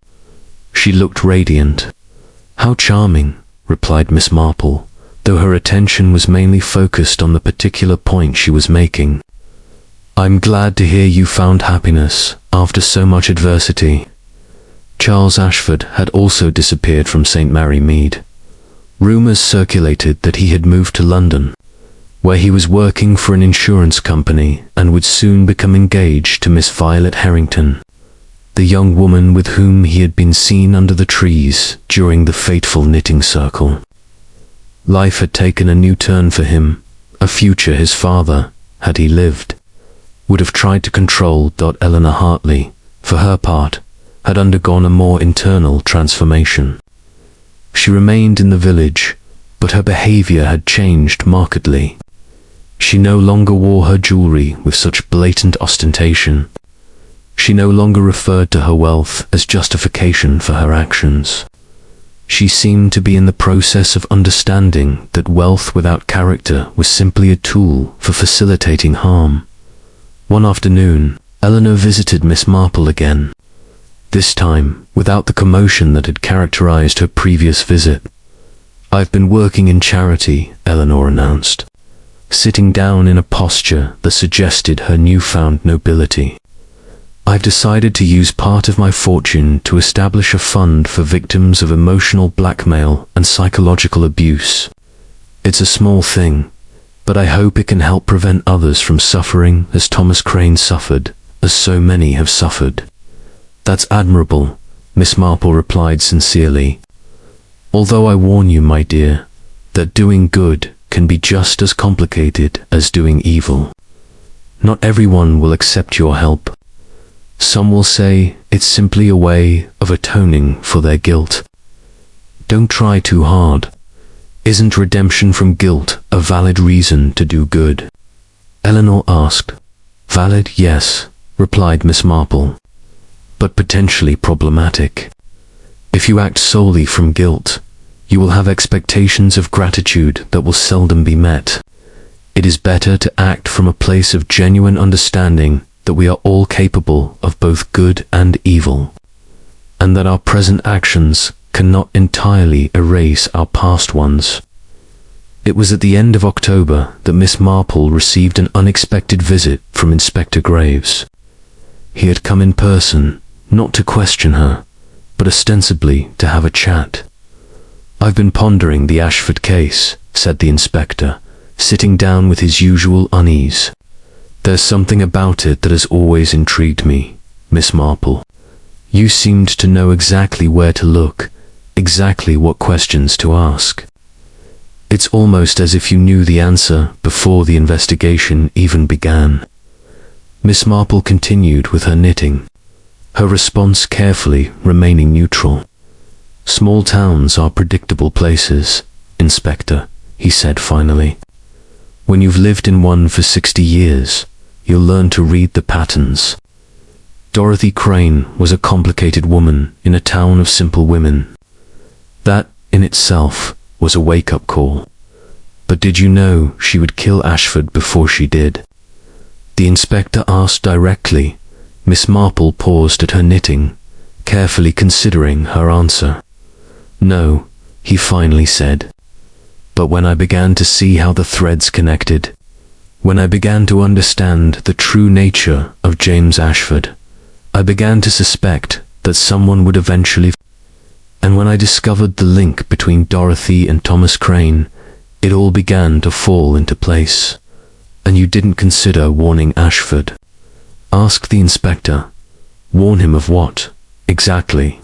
She looked radiant. "How charming," replied Miss Marple, though her attention was mainly focused on the particular point she was making. "I'm glad to hear you found happiness after so much adversity." Charles Ashford had also disappeared from St. Mary Mead. Rumours circulated that he had moved to London, where he was working for an insurance company and would soon become engaged to Miss Violet Harrington, the young woman with whom he had been seen under the trees during the fateful knitting circle. Life had taken a new turn for him. A future his father, had he lived, would have tried to control. Eleanor Hartley, for her part, had undergone a more internal transformation. She remained in the village, but her behavior had changed markedly. She no longer wore her jewelry with such blatant ostentation. She no longer referred to her wealth as justification for her actions. She seemed to be in the process of understanding that wealth without character was simply a tool for facilitating harm. One afternoon, Eleanor visited Miss Marple again, this time without the commotion that had characterized her previous visit. "I've been working in charity," Eleanor announced, sitting down in a posture that suggested her newfound nobility. "I've decided to use part of my fortune to establish a fund for victims of emotional blackmail and psychological abuse. It's a small thing, but I hope it can help prevent others from suffering as Thomas Crane suffered, as so many have suffered." "That's admirable," Miss Marple replied sincerely. "Although I warn you, my dear, that doing good can be just as complicated as doing evil. Not everyone will accept your help. Some will say it's simply a way of atoning for their guilt. Don't try too hard. Isn't redemption from guilt a valid reason to do good?" Eleanor asked. "Valid, yes," replied Miss Marple, "but potentially problematic. If you act solely from guilt, you will have expectations of gratitude that will seldom be met. It is better to act from a place of genuine understanding that we are all capable of both good and evil, and that our present actions cannot entirely erase our past ones." It was at the end of October that Miss Marple received an unexpected visit from Inspector Graves. He had come in person, not to question her, but ostensibly to have a chat. "I've been pondering the Ashford case," said the inspector, sitting down with his usual unease. "There's something about it that has always intrigued me, Miss Marple. You seemed to know exactly where to look, exactly what questions to ask. It's almost as if you knew the answer before the investigation even began." Miss Marple continued with her knitting, her response carefully remaining neutral. "Small towns are predictable places, Inspector," he said finally. "When you've lived in one for 60 years, you'll learn to read the patterns. Dorothy Crane was a complicated woman in a town of simple women. That, in itself, was a wake-up call. But did you know she would kill Ashford before she did?" The inspector asked directly. Miss Marple paused at her knitting, carefully considering her answer. "No," he finally said. But when I began to see how the threads connected, when I began to understand the true nature of James Ashford, I began to suspect that someone would eventually. And when I discovered the link between Dorothy and Thomas Crane, it all began to fall into place. And you didn't consider warning Ashford? Asked the inspector. Warn him of what, exactly?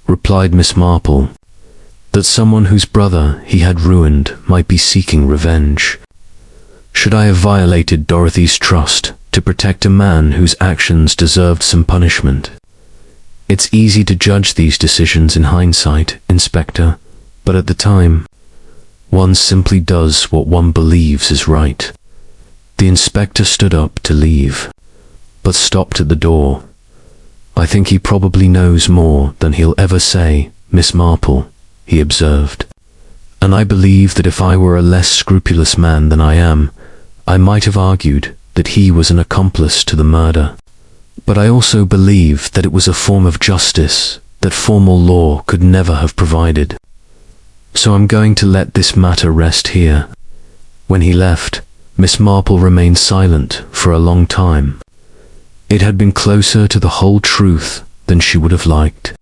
Replied Miss Marple. That someone whose brother he had ruined might be seeking revenge. Should I have violated Dorothy's trust to protect a man whose actions deserved some punishment? It's easy to judge these decisions in hindsight, Inspector, but at the time, one simply does what one believes is right. The inspector stood up to leave, but stopped at the door. I think he probably knows more than he'll ever say, Miss Marple, he observed. And I believe that if I were a less scrupulous man than I am, I might have argued that he was an accomplice to the murder. But I also believe that it was a form of justice that formal law could never have provided. So I'm going to let this matter rest here. When he left, Miss Marple remained silent for a long time. It had been closer to the whole truth than she would have liked.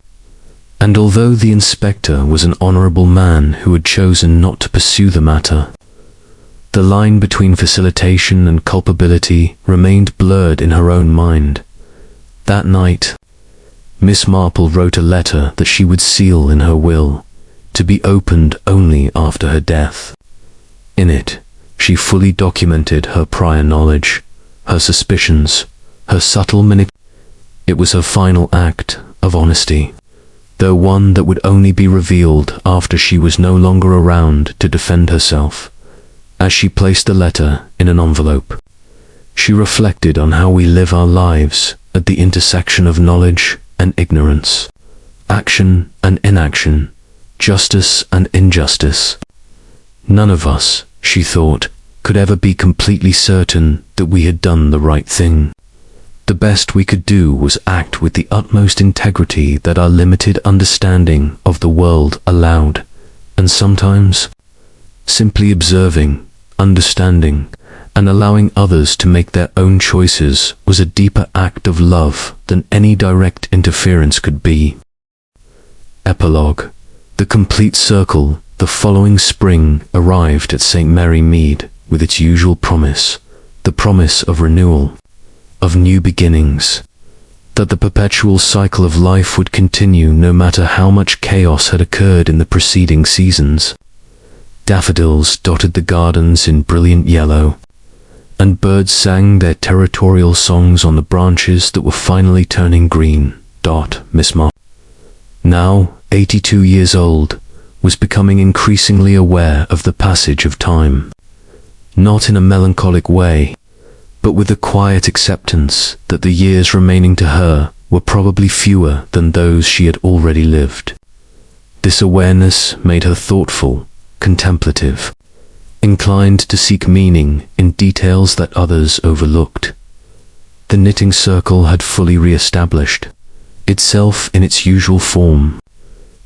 And although the inspector was an honorable man who had chosen not to pursue the matter, the line between facilitation and culpability remained blurred in her own mind. That night, Miss Marple wrote a letter that she would seal in her will, to be opened only after her death. In it, she fully documented her prior knowledge, her suspicions, her subtle manipulation. It was her final act of honesty, though one that would only be revealed after she was no longer around to defend herself. As she placed the letter in an envelope, she reflected on how we live our lives at the intersection of knowledge and ignorance, action and inaction, justice and injustice. None of us, she thought, could ever be completely certain that we had done the right thing. The best we could do was act with the utmost integrity that our limited understanding of the world allowed, and sometimes, simply observing, understanding, and allowing others to make their own choices was a deeper act of love than any direct interference could be. Epilogue. The complete circle. The following spring arrived at St. Mary Mead with its usual promise, the promise of renewal, of new beginnings, that the perpetual cycle of life would continue no matter how much chaos had occurred in the preceding seasons. Daffodils dotted the gardens in brilliant yellow, and birds sang their territorial songs on the branches that were finally turning green. Miss Marple, now 82 years old, was becoming increasingly aware of the passage of time, not in a melancholic way, but with a quiet acceptance that the years remaining to her were probably fewer than those she had already lived. This awareness made her thoughtful, contemplative, inclined to seek meaning in details that others overlooked. The knitting circle had fully re-established itself in its usual form,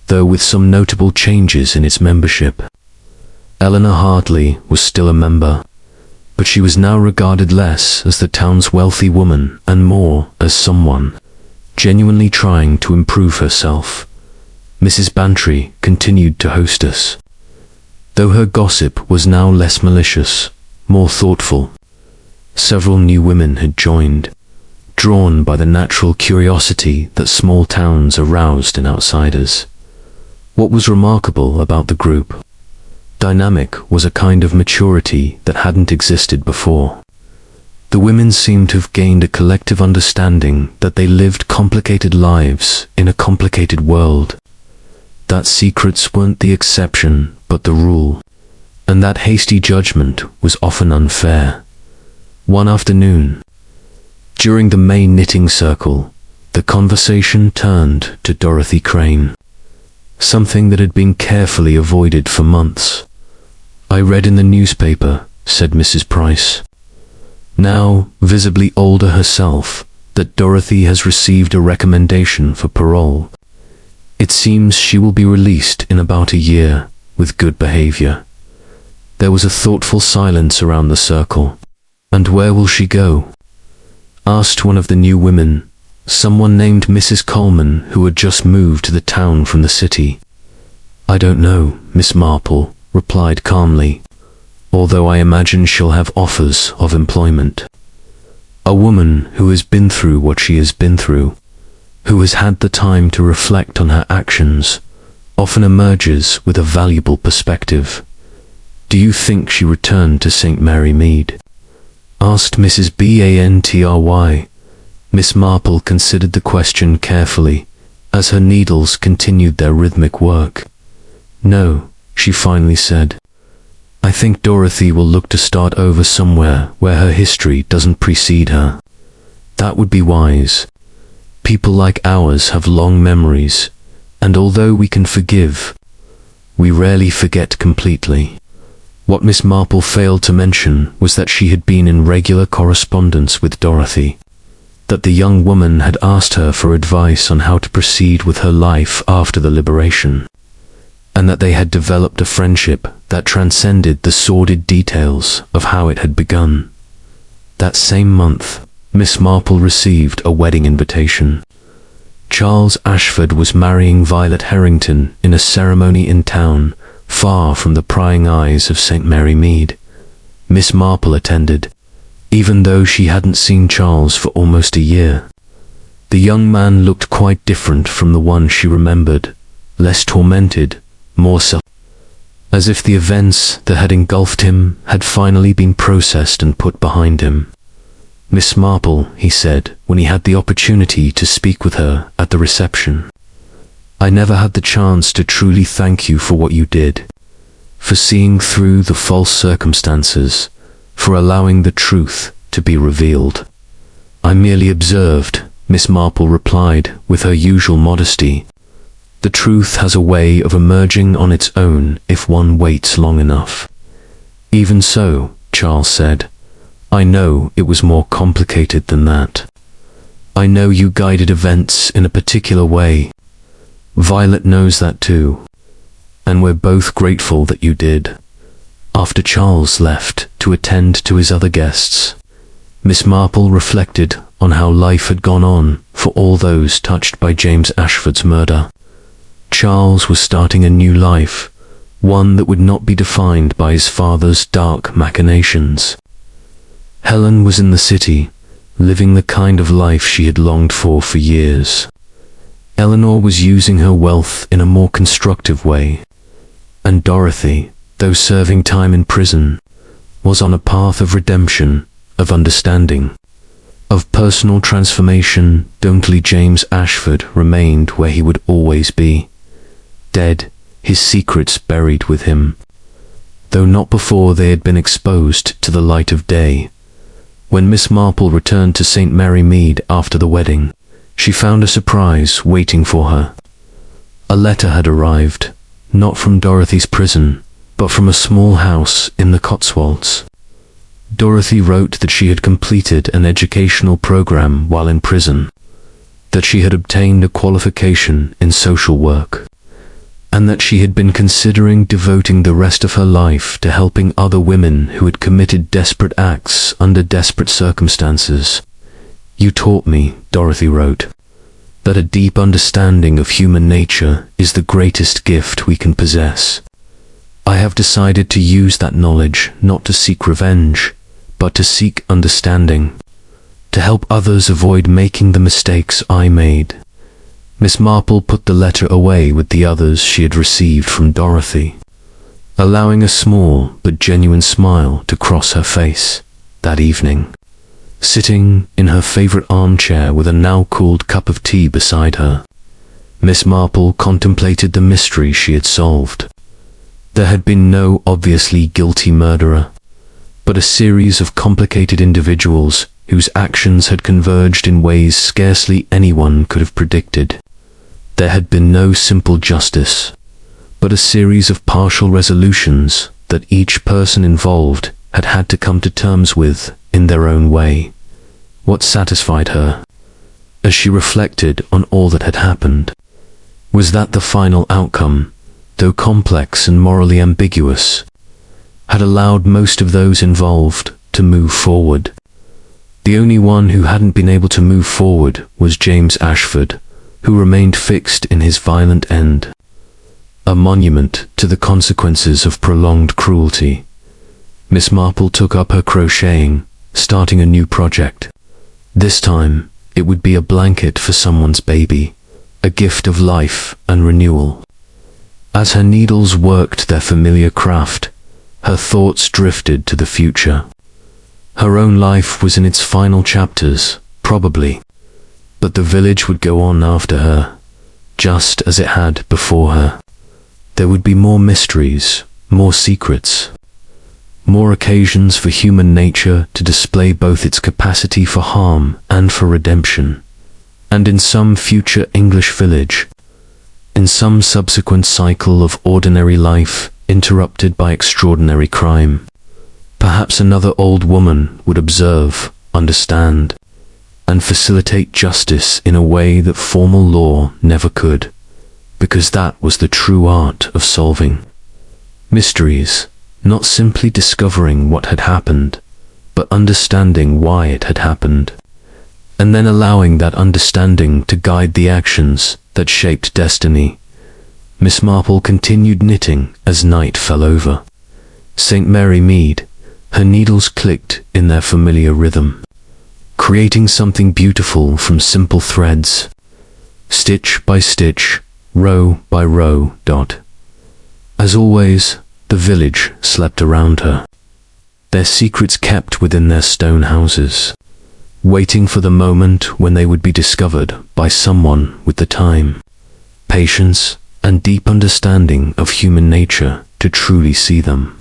though with some notable changes in its membership. Eleanor Hartley was still a member, but she was now regarded less as the town's wealthy woman and more as someone genuinely trying to improve herself. Mrs. Bantry continued to hostess, though her gossip was now less malicious, more thoughtful. Several new women had joined, drawn by the natural curiosity that small towns aroused in outsiders. What was remarkable about the group dynamic was a kind of maturity that hadn't existed before. The women seemed to have gained a collective understanding that they lived complicated lives in a complicated world, that secrets weren't the exception but the rule, and that hasty judgment was often unfair. One afternoon, during the May knitting circle, the conversation turned to Dorothy Crane, something that had been carefully avoided for months. "I read in the newspaper," said Mrs. Price, now visibly older herself, "that Dorothy has received a recommendation for parole. It seems she will be released in about a year, with good behavior. There was a thoughtful silence around the circle. "And where will she go?" asked one of the new women, someone named Mrs. Coleman, who had just moved to the town from the city. "I don't know," Miss Marple replied calmly, "although I imagine she'll have offers of employment." A woman who has been through what she has been through, who has had the time to reflect on her actions, often emerges with a valuable perspective. "Do you think she returned to St. Mary Mead?" asked Mrs. Bantry. Miss Marple considered the question carefully, as her needles continued their rhythmic work. "No," she finally said. "I think Dorothy will look to start over somewhere where her history doesn't precede her. That would be wise. People like ours have long memories, and although we can forgive, we rarely forget completely." What Miss Marple failed to mention was that she had been in regular correspondence with Dorothy, that the young woman had asked her for advice on how to proceed with her life after the liberation, and that they had developed a friendship that transcended the sordid details of how it had begun. That same month, Miss Marple received a wedding invitation. Charles Ashford was marrying Violet Harrington in a ceremony in town, far from the prying eyes of St. Mary Mead. Miss Marple attended, even though she hadn't seen Charles for almost a year. The young man looked quite different from the one she remembered, less tormented, more self, as if the events that had engulfed him had finally been processed and put behind him. "Miss Marple," he said when he had the opportunity to speak with her at the reception, "I never had the chance to truly thank you for what you did, for seeing through the false circumstances, for allowing the truth to be revealed." "I merely observed," Miss Marple replied with her usual modesty. "The truth has a way of emerging on its own if one waits long enough." "Even so," Charles said, "I know it was more complicated than that. I know you guided events in a particular way. Violet knows that too, and we're both grateful that you did." After Charles left to attend to his other guests, Miss Marple reflected on how life had gone on for all those touched by James Ashford's murder. Charles was starting a new life, one that would not be defined by his father's dark machinations. Helen was in the city, living the kind of life she had longed for years. Eleanor was using her wealth in a more constructive way, and Dorothy, though serving time in prison, was on a path of redemption, of understanding, of personal transformation. Only James Ashford remained where he would always be, dead, his secrets buried with him, though not before they had been exposed to the light of day. When Miss Marple returned to St. Mary Mead after the wedding, she found a surprise waiting for her. A letter had arrived, not from Dorothy's prison, but from a small house in the Cotswolds. Dorothy wrote that she had completed an educational program while in prison, that she had obtained a qualification in social work, and that she had been considering devoting the rest of her life to helping other women who had committed desperate acts under desperate circumstances. "You taught me," Dorothy wrote, "that a deep understanding of human nature is the greatest gift we can possess. I have decided to use that knowledge not to seek revenge, but to seek understanding, to help others avoid making the mistakes I made." Miss Marple put the letter away with the others she had received from Dorothy, allowing a small but genuine smile to cross her face. That evening, sitting in her favorite armchair with a now-cooled cup of tea beside her, Miss Marple contemplated the mystery she had solved. There had been no obviously guilty murderer, but a series of complicated individuals whose actions had converged in ways scarcely anyone could have predicted. There had been no simple justice, but a series of partial resolutions that each person involved had had to come to terms with in their own way. What satisfied her, as she reflected on all that had happened, was that the final outcome, though complex and morally ambiguous, had allowed most of those involved to move forward. The only one who hadn't been able to move forward was James Ashford, who remained fixed in his violent end, a monument to the consequences of prolonged cruelty. Miss Marple took up her crocheting, starting a new project. This time, it would be a blanket for someone's baby, a gift of life and renewal. As her needles worked their familiar craft, her thoughts drifted to the future. Her own life was in its final chapters, probably, but the village would go on after her, just as it had before her. There would be more mysteries, more secrets, more occasions for human nature to display both its capacity for harm and for redemption. And in some future English village, in some subsequent cycle of ordinary life interrupted by extraordinary crime, perhaps another old woman would observe, understand, and facilitate justice in a way that formal law never could, because that was the true art of solving mysteries, not simply discovering what had happened, but understanding why it had happened, and then allowing that understanding to guide the actions that shaped destiny. Miss Marple continued knitting as night fell over. St. Mary Mead, her needles clicked in their familiar rhythm, creating something beautiful from simple threads, stitch by stitch, row by row. As always, the village slept around her, their secrets kept within their stone houses, waiting for the moment when they would be discovered by someone with the time, patience, and deep understanding of human nature to truly see them.